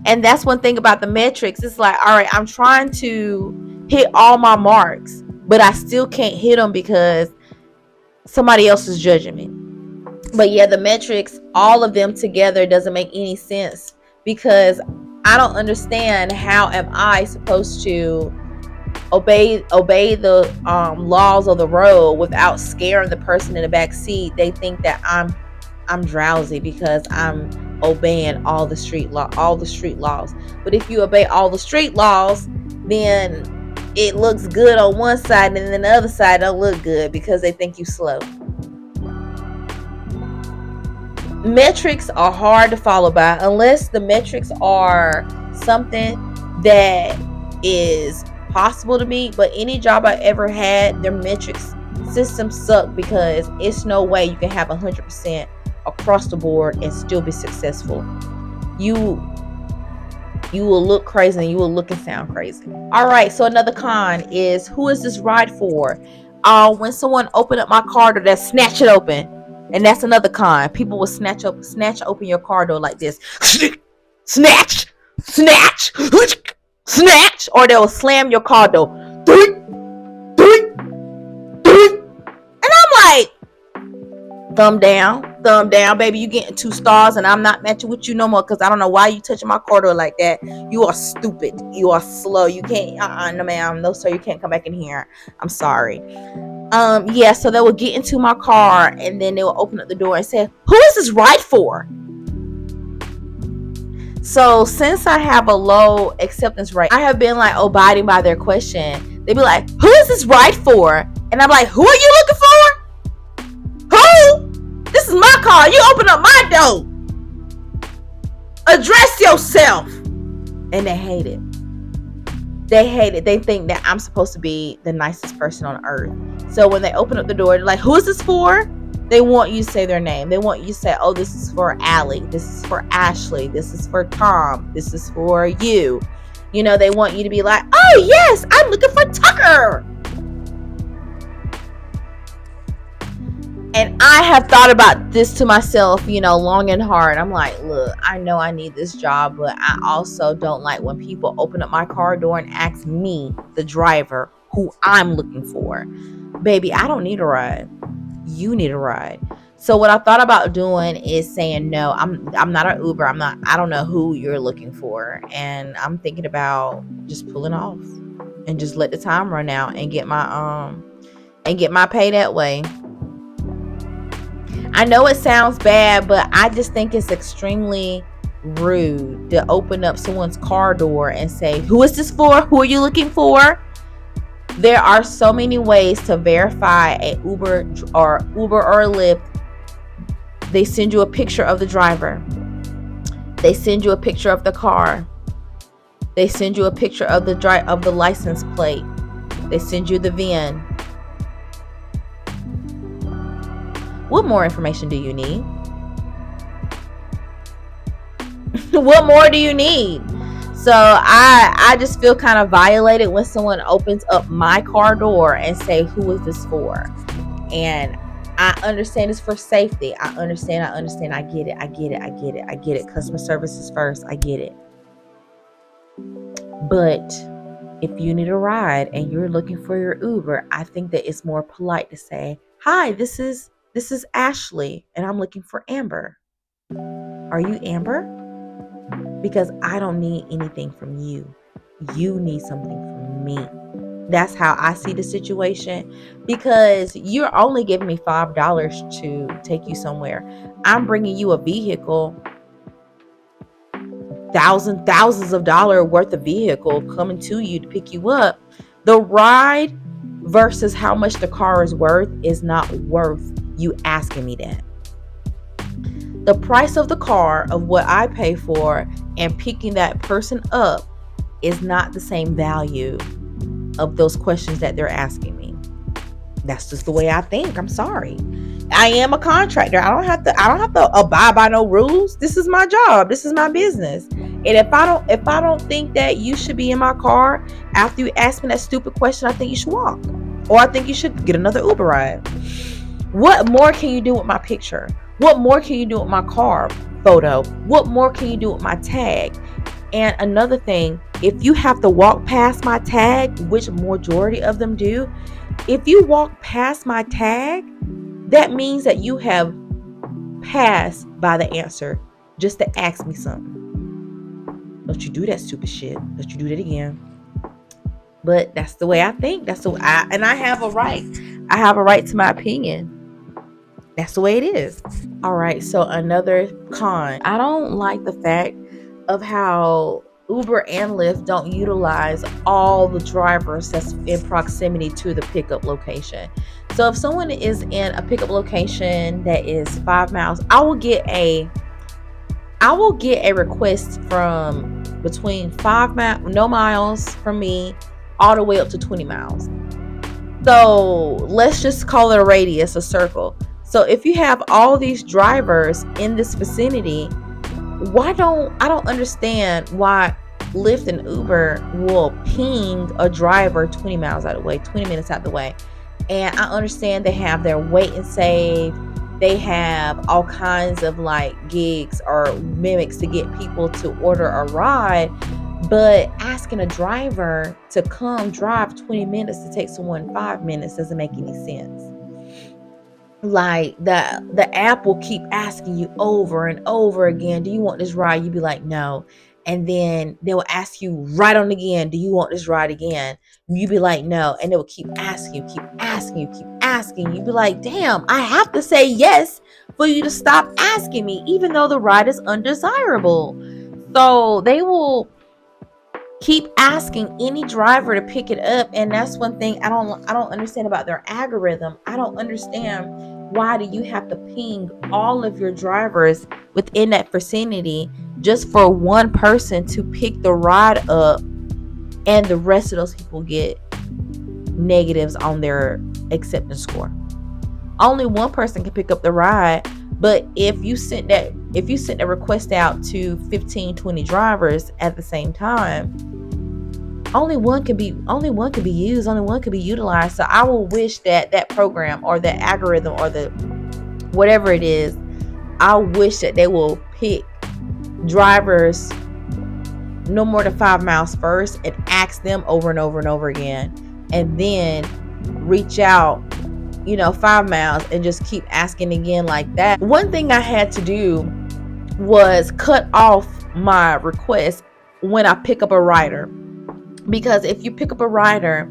Speaker 1: And that's one thing about the metrics. It's like, all right, I'm trying to hit all my marks, but I still can't hit them because somebody else is judging me. But yeah, the metrics, all of them together, doesn't make any sense, because I don't understand, how am I supposed to obey the laws of the road without scaring the person in the back seat? They think that I'm drowsy because I'm obeying all the street laws. But if you obey all the street laws, then it looks good on one side, and then the other side don't look good because they think you slow. Metrics are hard to follow by, unless the metrics are something that is possible to meet. But any job I ever had, their metrics system sucked, because it's no way you can have 100% across the board and still be successful. You You will look crazy and you will look and sound crazy. All right, so another con is, who is this ride for? When someone open up my car door, they snatch it open. And that's another con. People will snatch open your car door like this. Snatch, snatch, snatch, or they will slam your car door. And I'm like, thumb down, baby. You getting 2 stars, and I'm not matching with you no more, because I don't know why you touching my car door like that. You are stupid. You are slow. You can't. No, ma'am. No, sir. You can't come back in here. I'm sorry. Yeah. So they will get into my car, and then they will open up the door and say, "Who is this ride for?" So since I have a low acceptance rate, I have been like abiding by their question. They be like, "Who is this ride for?" And I'm like, "Who are you looking for? Who? This is my car. You open up my door. Address yourself." And they hate it. They hate it. They think that I'm supposed to be the nicest person on earth. So when they open up the door, they're like, "Who is this for?" They want you to say their name. They want you to say, "Oh, this is for Allie. This is for Ashley. This is for Tom. This is for you." You know, they want you to be like, "Oh, yes, I'm looking for Tucker." And I have thought about this to myself, long and hard. I'm like, look, I know I need this job, but I also don't like when people open up my car door and ask me, the driver, who I'm looking for. Baby, I don't need a ride. You need a ride. So what I thought about doing is saying, no, I'm not an Uber. I don't know who you're looking for. And I'm thinking about just pulling off and just let the time run out and get my pay that way. I know it sounds bad, but I just think it's extremely rude to open up someone's car door and say, "Who is this for? Who are you looking for?" There are so many ways to verify a Uber or a Lyft. They send you a picture of the driver. They send you a picture of the car. They send you a picture of the license plate. They send you the VIN. What more information do you need? What more do you need? So I just feel kind of violated when someone opens up my car door and say, "Who is this for?" And I understand it's for safety. I understand. I get it. Customer service is first. I get it. But if you need a ride and you're looking for your Uber, I think that it's more polite to say, "Hi, this is Ashley, and I'm looking for Amber. Are you Amber? Because I don't need anything from you. You need something from me." That's how I see the situation, because you're only giving me $5 to take you somewhere. I'm bringing you a vehicle, thousands of dollars worth of vehicle coming to you to pick you up. The ride versus how much the car is worth is not worth you asking me that. The price of the car, of what I pay for, and picking that person up is not the same value of those questions that they're asking me. That's just the way I think. I'm sorry. I am a contractor. I don't have to abide by no rules. This is my job. This is my business. And if I don't think that you should be in my car after you ask me that stupid question, I think you should walk. Or I think you should get another Uber ride. What more can you do with my picture? What more can you do with my car photo? What more can you do with my tag? And another thing, if you have to walk past my tag, which majority of them do, if you walk past my tag, that means that you have passed by the answer just to ask me something. Don't you do that stupid shit. Don't you do that again. But that's the way I think. And I have a right. I have a right to my opinion. That's the way it is. All right. So another con. I don't like the fact of how Uber and Lyft don't utilize all the drivers that's in proximity to the pickup location. So if someone is in a pickup location that is 5 miles, I will get a request from between 5 miles from me all the way up to 20 miles. So let's just call it a radius, a circle. So if you have all these drivers in this vicinity, I don't understand why Lyft and Uber will ping a driver 20 miles out of the way, 20 minutes out of the way. And I understand they have their wait and save. They have all kinds of like gigs or mimics to get people to order a ride. But asking a driver to come drive 20 minutes to take someone 5 minutes doesn't make any sense. Like the app will keep asking you over and over again, do you want this ride? You be like, no. And then they will ask you right on again, do you want this ride again? You be like, no. And they will keep asking you, keep asking you, keep asking. You be like, damn, I have to say yes for you to stop asking me, even though the ride is undesirable. So they will keep asking any driver to pick it up. And that's one thing I don't understand about their algorithm. I don't understand, why do you have to ping all of your drivers within that vicinity just for one person to pick the ride up, and the rest of those people get negatives on their acceptance score? Only one person can pick up the ride, but if you sent a request out to 15, 20 drivers at the same time, only one could be used, only one could be utilized. So I will wish that program or the algorithm or the whatever it is, I wish that they will pick drivers no more than 5 miles first and ask them over and over and over again, and then reach out 5 miles and just keep asking again like that. One thing I had to do was cut off my request when I pick up a rider, because if you pick up a rider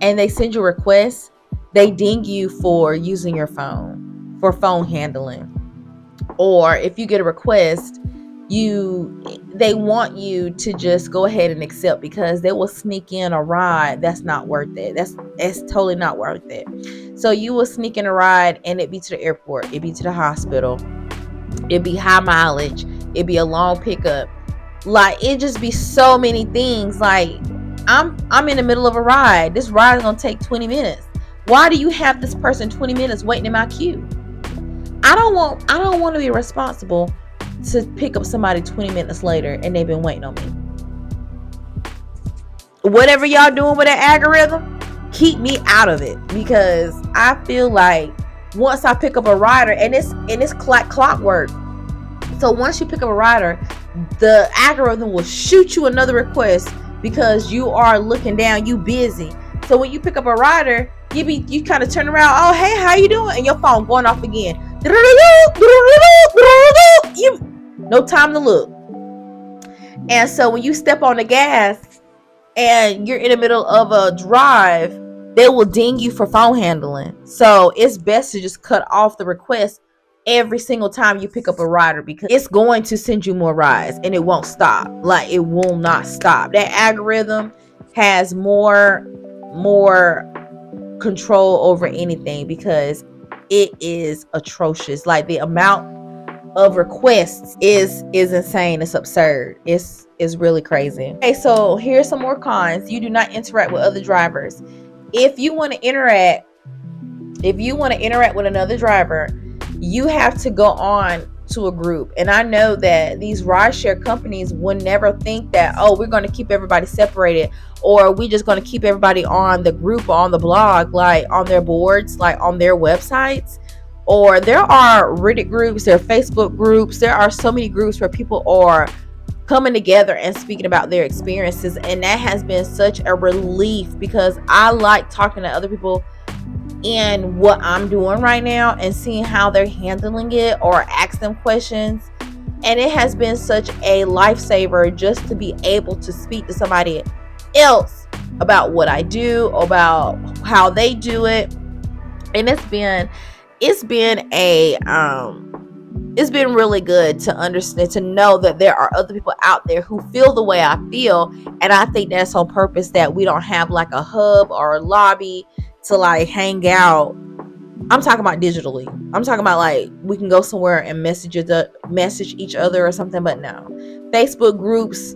Speaker 1: and they send you a request, they ding you for using your phone, for phone handling. Or if you get a request, they want you to just go ahead and accept, because they will sneak in a ride that's not worth it. That's totally not worth it. So you will sneak in a ride and it be to the airport, it be to the hospital, it be high mileage, it be a long pickup. Like, it just be so many things. Like, I'm in the middle of a ride. This ride is gonna take 20 minutes. Why do you have this person 20 minutes waiting in my queue? I don't want to be responsible to pick up somebody 20 minutes later and they've been waiting on me. Whatever y'all doing with that algorithm, keep me out of it, because I feel like once I pick up a rider, and it's clockwork. So once you pick up a rider, the algorithm will shoot you another request because you are looking down, you busy. So when you pick up a rider, you kind of turn around, oh hey, how you doing? And your phone going off again. No time to look. And so when you step on the gas and you're in the middle of a drive, they will ding you for phone handling. So it's best to just cut off the request every single time you pick up a rider, because it's going to send you more rides and it won't stop. Like, it will not stop. That algorithm has more control over anything, because it is atrocious. Like, the amount of requests is insane. It's absurd. It's really crazy. Okay, so here's some more cons. You do not interact with other drivers. If you want to interact with another driver, you have to go on to a group. And I know that these rideshare companies would never think that, oh, we're going to keep everybody separated, or we're just going to keep everybody on the group, on the blog, like on their boards, like on their websites. Or there are Reddit groups, there are Facebook groups, there are so many groups where people are coming together and speaking about their experiences. And that has been such a relief, because I like talking to other people in what I'm doing right now and seeing how they're handling it, or ask them questions. And it has been such a lifesaver just to be able to speak to somebody else about what I do, about how they do it. And it's been really good to understand, to know that there are other people out there who feel the way I feel. And I think that's on purpose, that we don't have like a hub or a lobby to like hang out. I'm talking about digitally. I'm talking about like we can go somewhere and message each other or something. But no, Facebook groups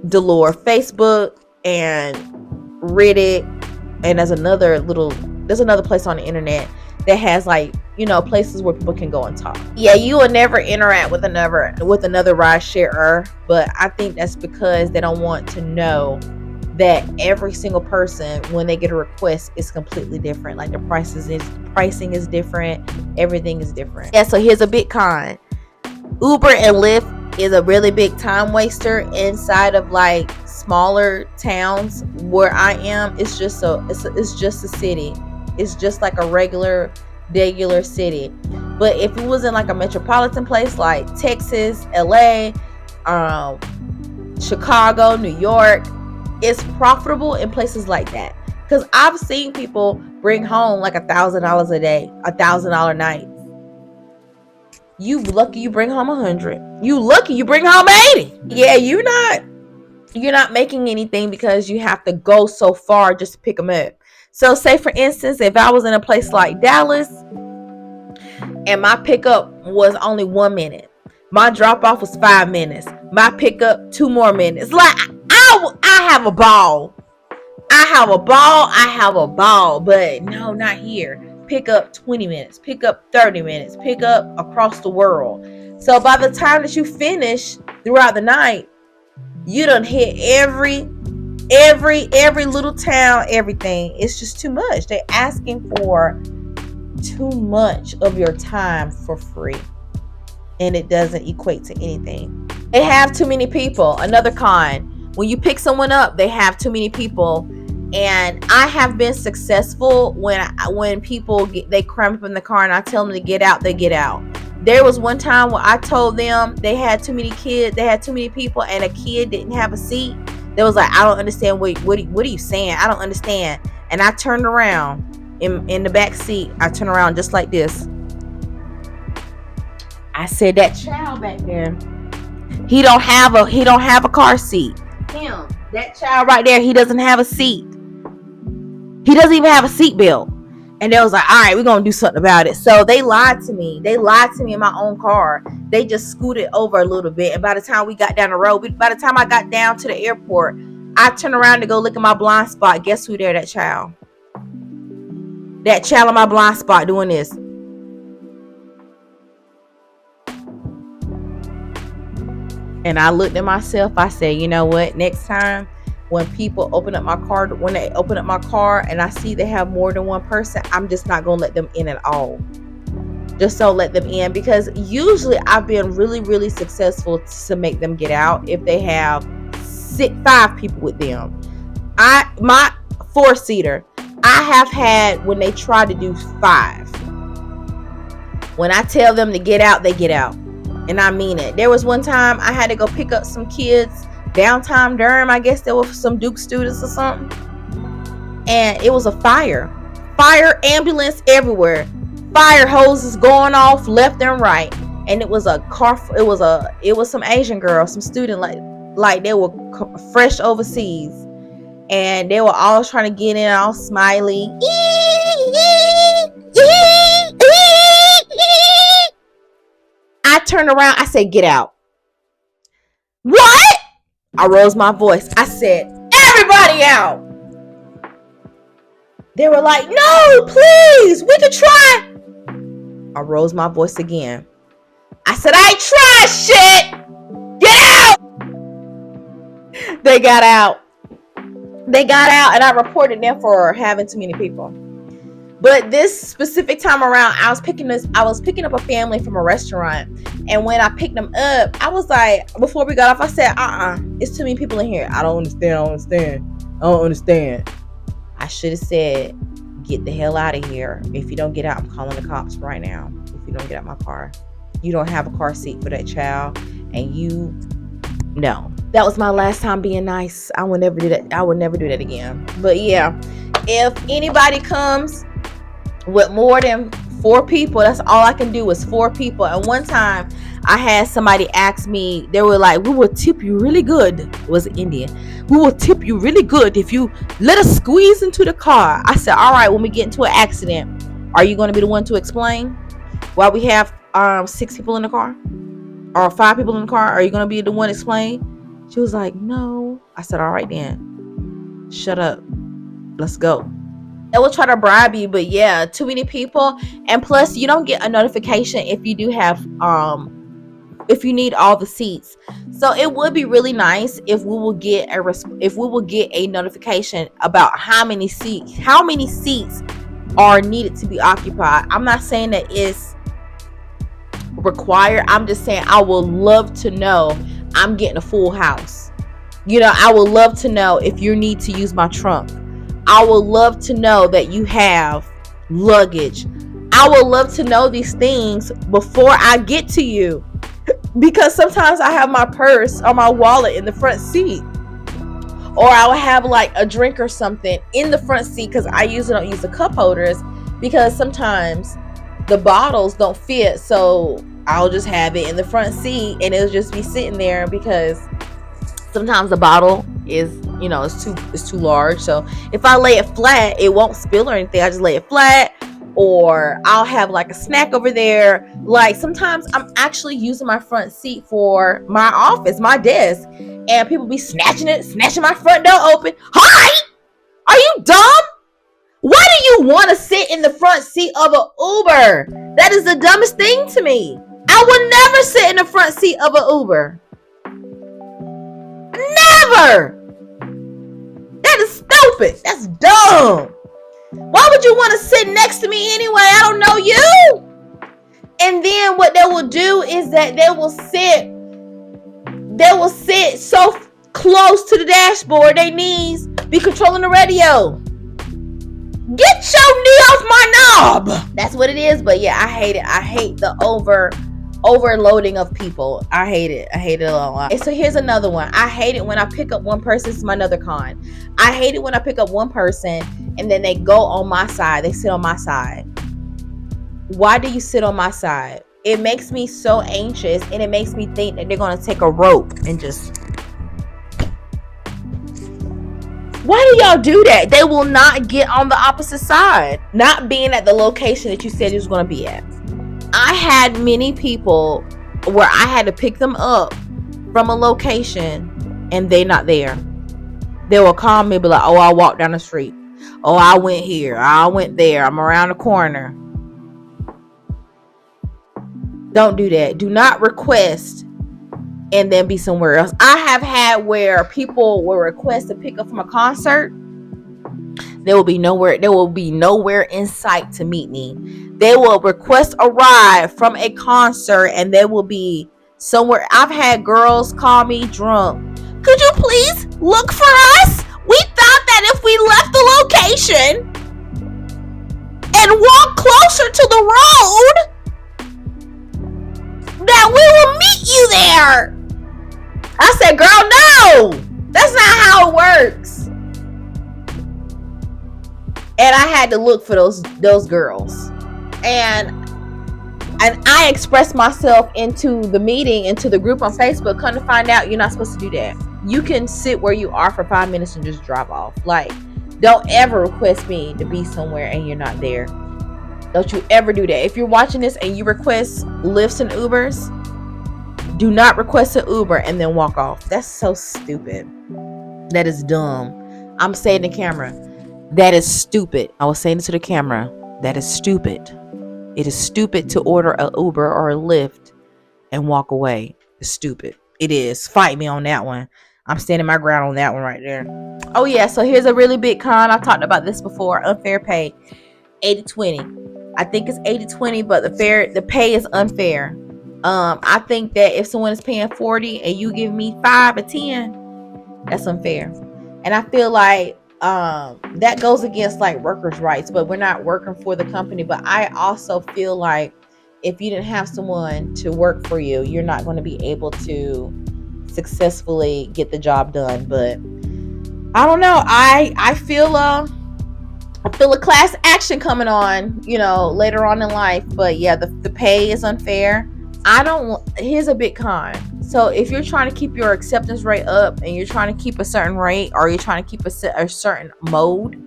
Speaker 1: galore. Facebook and Reddit, and there's another place on the internet that has like, places where people can go and talk. Yeah, you will never interact with another ride sharer, but I think that's because they don't want to know that every single person, when they get a request, is completely different. Like the pricing is different, everything is different. Yeah, so here's a big con. Uber and Lyft is a really big time waster inside of like smaller towns. Where I am, it's just a city. It's just like a regular city. But if it was in like a metropolitan place like Texas, LA, Chicago, New York, it's profitable in places like that. Because I've seen people bring home like $1,000 a day, $1,000 night. You lucky you bring home 100. You lucky you bring home 80. Yeah, you're not making anything because you have to go so far just to pick them up. So say for instance, if I was in a place like Dallas and my pickup was only 1 minute, my drop off was 5 minutes, my pickup 2 more minutes. Like I have a ball. I have a ball, but no, not here. Pick up 20 minutes, pick up 30 minutes, pick up across the world. So by the time that you finish throughout the night, you done hit every little town, everything. It's just too much. They're asking for too much of your time for free, and it doesn't equate to anything. They have too many people. Another con. When you pick someone up, they have too many people. And I have been successful when people they cramp up in the car and I tell them to get out, they get out. There was one time where I told them they had too many kids, they had too many people, and a kid didn't have a seat. They was like, I don't understand. What are you saying? I don't understand. And I turned around in the back seat. I turned around just like this. I said, that child back there, he don't have a car seat. That child right there, he doesn't have a seat. He doesn't even have a seatbelt. And they was like, all right, we're going to do something about it. So they lied to me. They lied to me in my own car. They just scooted over a little bit. And by the time we got down the road, by the time I got down to the airport, I turned around to go look at my blind spot. Guess who there? That child. That child in my blind spot doing this. And I looked at myself. I said, you know what? Next time, when people open up my car, and I see they have more than one person, I'm just not going to let them in at all. Just don't let them in, because usually I've been really, really successful to make them get out if they have 5 people with them. My 4-seater, I have had when they try to do 5. When I tell them to get out, they get out. And I mean it. There was one time I had to go pick up some kids downtown Durham. I guess there were some Duke students or something. And it was a fire ambulance everywhere. Fire hoses going off left and right. And it was a car. It was some Asian girls, some student like they were fresh overseas. And they were all trying to get in, all smiley. I turned around. I said, get out. What? I rose my voice. I said, everybody out. They were like, no, please, we can try. I rose my voice again. I said, I ain't trying shit. Get out. They got out. And I reported them for having too many people. But this specific time around, I was picking up a family from a restaurant. And when I picked them up, I was like, before we got off, I said, it's too many people in here. I don't understand. I should have said, get the hell out of here. If you don't get out, I'm calling the cops right now. If you don't get out my car. You don't have a car seat for that child. And no. That was my last time being nice. I would never do that. I would never do that again. But yeah, if anybody comes with more than 4 people, that's all I can do is 4 people. And one time I had somebody ask me, they were like, we will tip you really good. It was Indian. We will tip you really good if you let us squeeze into the car. I said, all right, when we get into an accident, are you going to be the one to explain why we have 6 people in the car or 5 people in the car? Are you going to be the one to explain? She was like, no. I said, all right then, shut up, let's go. They will try to bribe you, but yeah, too many people. And plus, you don't get a notification if you do have if you need all the seats. So it would be really nice if we will get a notification about how many seats are needed to be occupied. I'm not saying that it's required. I'm just saying I would love to know I'm getting a full house. I would love to know if you need to use my trunk. I would love to know that you have luggage. I would love to know these things before I get to you, because sometimes I have my purse or my wallet in the front seat, or I will have like a drink or something in the front seat, because I usually don't use the cup holders because sometimes the bottles don't fit. So I'll just have it in the front seat and it'll just be sitting there, because sometimes the bottle is, it's too large. So if I lay it flat, it won't spill or anything. I just lay it flat, or I'll have like a snack over there. Like sometimes I'm actually using my front seat for my office, my desk, and people be snatching my front door open. Hi! Are you dumb? Why do you want to sit in the front seat of an Uber? That is the dumbest thing to me. I would never sit in the front seat of an Uber. Never! That is stupid. That's dumb. Why would you want to sit next to me anyway? I don't know you. And then what they will do is that they will sit so close to the dashboard, their knees be controlling the radio. Get your knee off my knob. That's what it is. But yeah, I hate it. I hate the overloading of people. I hate it. I hate it a lot. And so here's another one. I hate it when I pick up one person. This is my another con. I hate it when I pick up one person and then they go on my side. They sit on my side. Why do you sit on my side? It makes me so anxious, and it makes me think that they're going to take a rope and just... Why do y'all do that? They will not get on the opposite side. Not being at the location that you said you was going to be at. I had many people where I had to pick them up from a location and they not there. They will call me, be like, oh, I walked down the street. Oh, I went here. I went there. I'm around the corner. Don't do that. Do not request and then be somewhere else. I have had where people will request to pick up from a concert. There will be nowhere in sight to meet me. They will request a ride from a concert and they will be somewhere. I've had girls call me drunk. Could you please look for us? We thought that if we left the location and walk closer to the road, that we will meet you there. I said, girl, no, that's not how it works. And I had to look for those girls. And I expressed myself into the meeting, into the group on Facebook. Come to find out, you're not supposed to do that. You can sit where you are for 5 minutes and just drop off. Like, don't ever request me to be somewhere and you're not there. Don't you ever do that. If you're watching this and you request Lyfts and Ubers, do not request an Uber and then walk off. That's so stupid. That is dumb. I'm saying to the camera, that is stupid. I was saying it to the camera. That is stupid. It is stupid to order an Uber or a Lyft and walk away. It's stupid. It is. Fight me on that one. I'm standing my ground on that one right there. Oh yeah, so here's a really big con. I've talked about this before. Unfair pay. 80-20. I think it's 80-20, but the pay is unfair. I think that if someone is paying 40 and you give me 5 or 10, that's unfair. And I feel like that goes against like workers' rights, but we're not working for the company. But I also feel like if you didn't have someone to work for you, you're not going to be able to successfully get the job done. But I don't know. I feel a class action coming on, later on in life. But yeah, the pay is unfair. Here's a big con. So if you're trying to keep your acceptance rate up and you're trying to keep a certain rate, or you're trying to keep a certain mode,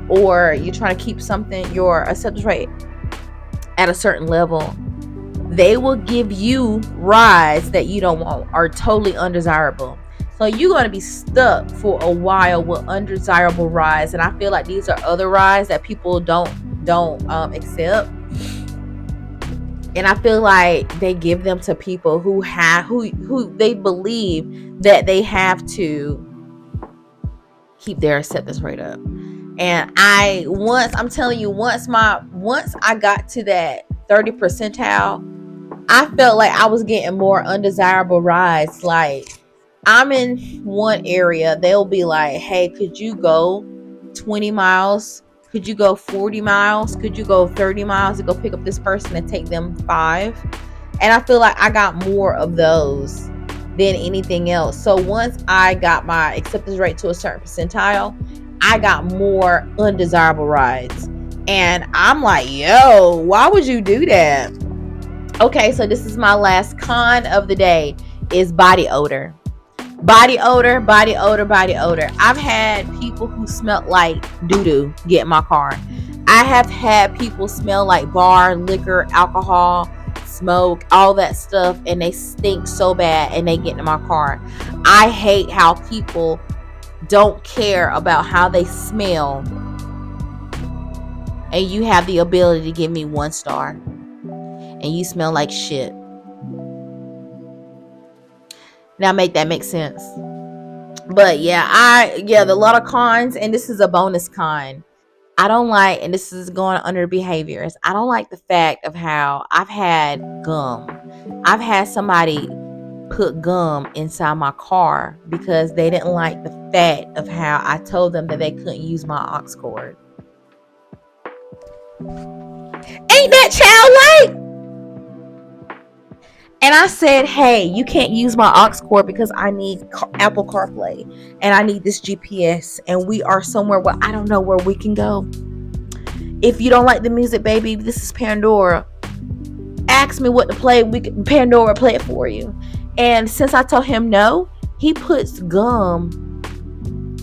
Speaker 1: or you're trying to keep your acceptance rate at a certain level, they will give you rides that you don't want, are totally undesirable. So you're going to be stuck for a while with undesirable rides. And I feel like these are other rides that people don't accept. And I feel like they give them to people who they believe that they have to keep their acceptance rate up. And I'm telling you, once I got to that 30 percentile, I felt like I was getting more undesirable rides. Like, I'm in one area, they'll be like, hey, could you go 20 miles? Could you go 40 miles? Could you go 30 miles to go pick up this person and take them 5? And I feel like I got more of those than anything else. So once I got my acceptance rate to a certain percentile, I got more undesirable rides. And I'm like, yo, why would you do that? Okay, so this is my last con of the day, is body odor. Body odor. I've had people who smelled like doo-doo get in my car. I have had people smell like bar, liquor, alcohol, smoke, all that stuff, and they stink so bad and they get in my car. I hate how people don't care about how they smell, and you have the ability to give me 1 star and you smell like shit. Now make that make sense. But a lot of cons, and this is a bonus con. I don't like, and this is going under behaviors, I don't like the fact of how I've had somebody put gum inside my car because they didn't like the fact of how I told them that they couldn't use my aux cord. Ain't that childlike? And I said, hey, you can't use my aux cord because I need Apple CarPlay and I need this GPS, and we are somewhere where I don't know where we can go. If you don't like the music, baby, this is Pandora. Ask me what to play. Pandora will play it for you. And since I told him no, he puts gum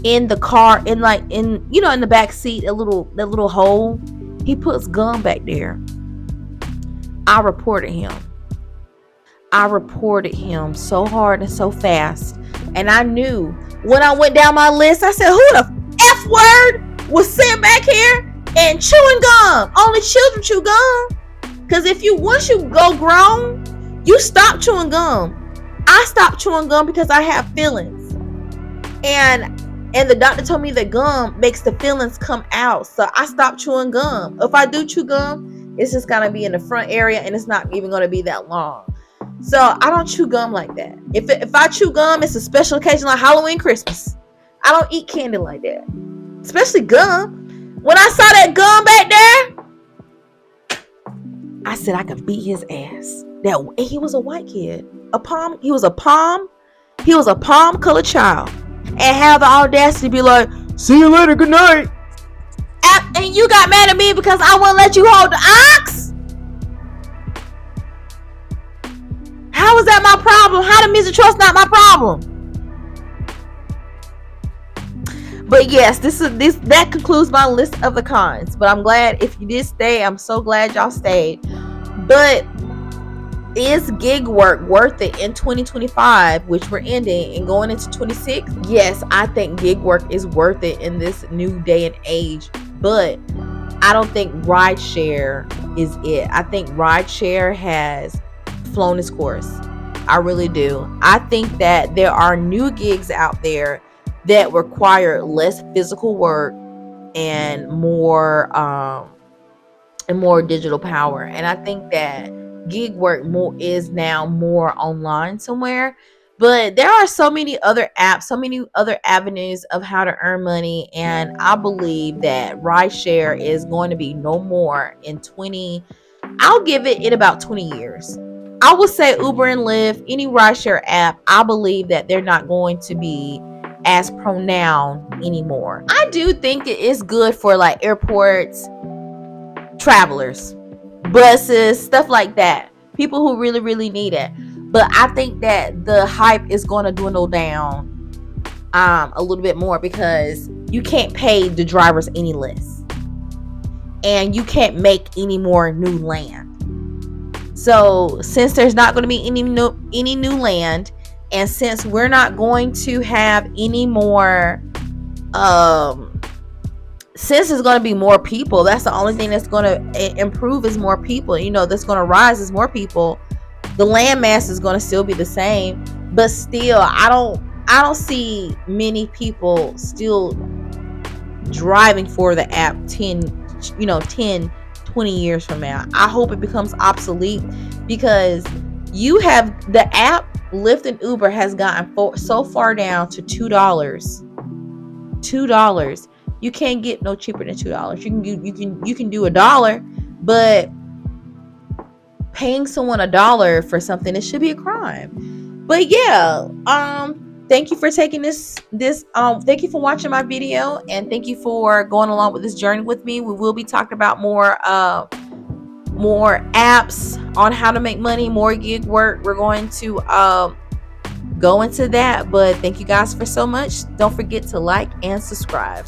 Speaker 1: in the car, in the back seat, that little hole. He puts gum back there. I reported him so hard and so fast. And I knew when I went down my list, I said, who the F word was sitting back here and chewing gum? Only children chew gum. Because once you go grown, you stop chewing gum. I stopped chewing gum because I have feelings. And the doctor told me that gum makes the feelings come out. So I stopped chewing gum. If I do chew gum, it's just going to be in the front area and it's not even going to be that long. So I don't chew gum like that. If I chew gum, it's a special occasion like Halloween, Christmas. I don't eat candy like that. Especially gum. When I saw that gum back there, I said I could beat his ass. And he was a white kid. He was a palm colored child. And have the audacity to be like, see you later, good night. And you got mad at me because I wouldn't let you hold the ox? How is that my problem? How the music trust not my problem? But yes, that concludes my list of the cons. But I'm glad if you did stay. I'm so glad y'all stayed. But is gig work worth it in 2025, which we're ending, and going into 26? Yes, I think gig work is worth it in this new day and age. But I don't think rideshare is it. I think rideshare has flown its course. I really do. I think that there are new gigs out there that require less physical work and more digital power. And I think that gig work is now more online somewhere. But there are so many other apps, so many other avenues of how to earn money. And I believe that rideshare is going to be no more in I'll give it in about 20 years. I would say Uber and Lyft, any rideshare app, I believe that they're not going to be as pronounced anymore. I do think it is good for like airports, travelers, buses, stuff like that. People who really, really need it. But I think that the hype is going to dwindle down a little bit more because you can't pay the drivers any less. And you can't make any more new land. So since there's not going to be any new land, And since we're not going to have any more, since it's going to be more people, that's the only thing that's going to improve is more people, that's going to rise is more people. The land mass is going to still be the same, but still I don't see many people still driving for the app 20 years from now. I hope it becomes obsolete, because you have the app Lyft and Uber has gotten so far down to $2. You can't get no cheaper than $2. You can do $1, but paying someone $1 for something, it should be a crime. But yeah, thank you for taking this thank you for watching my video, and thank you for going along with this journey with me. We will be talking about more apps on how to make money, more gig work. We're going to go into that, but thank you guys for so much. Don't forget to like and subscribe.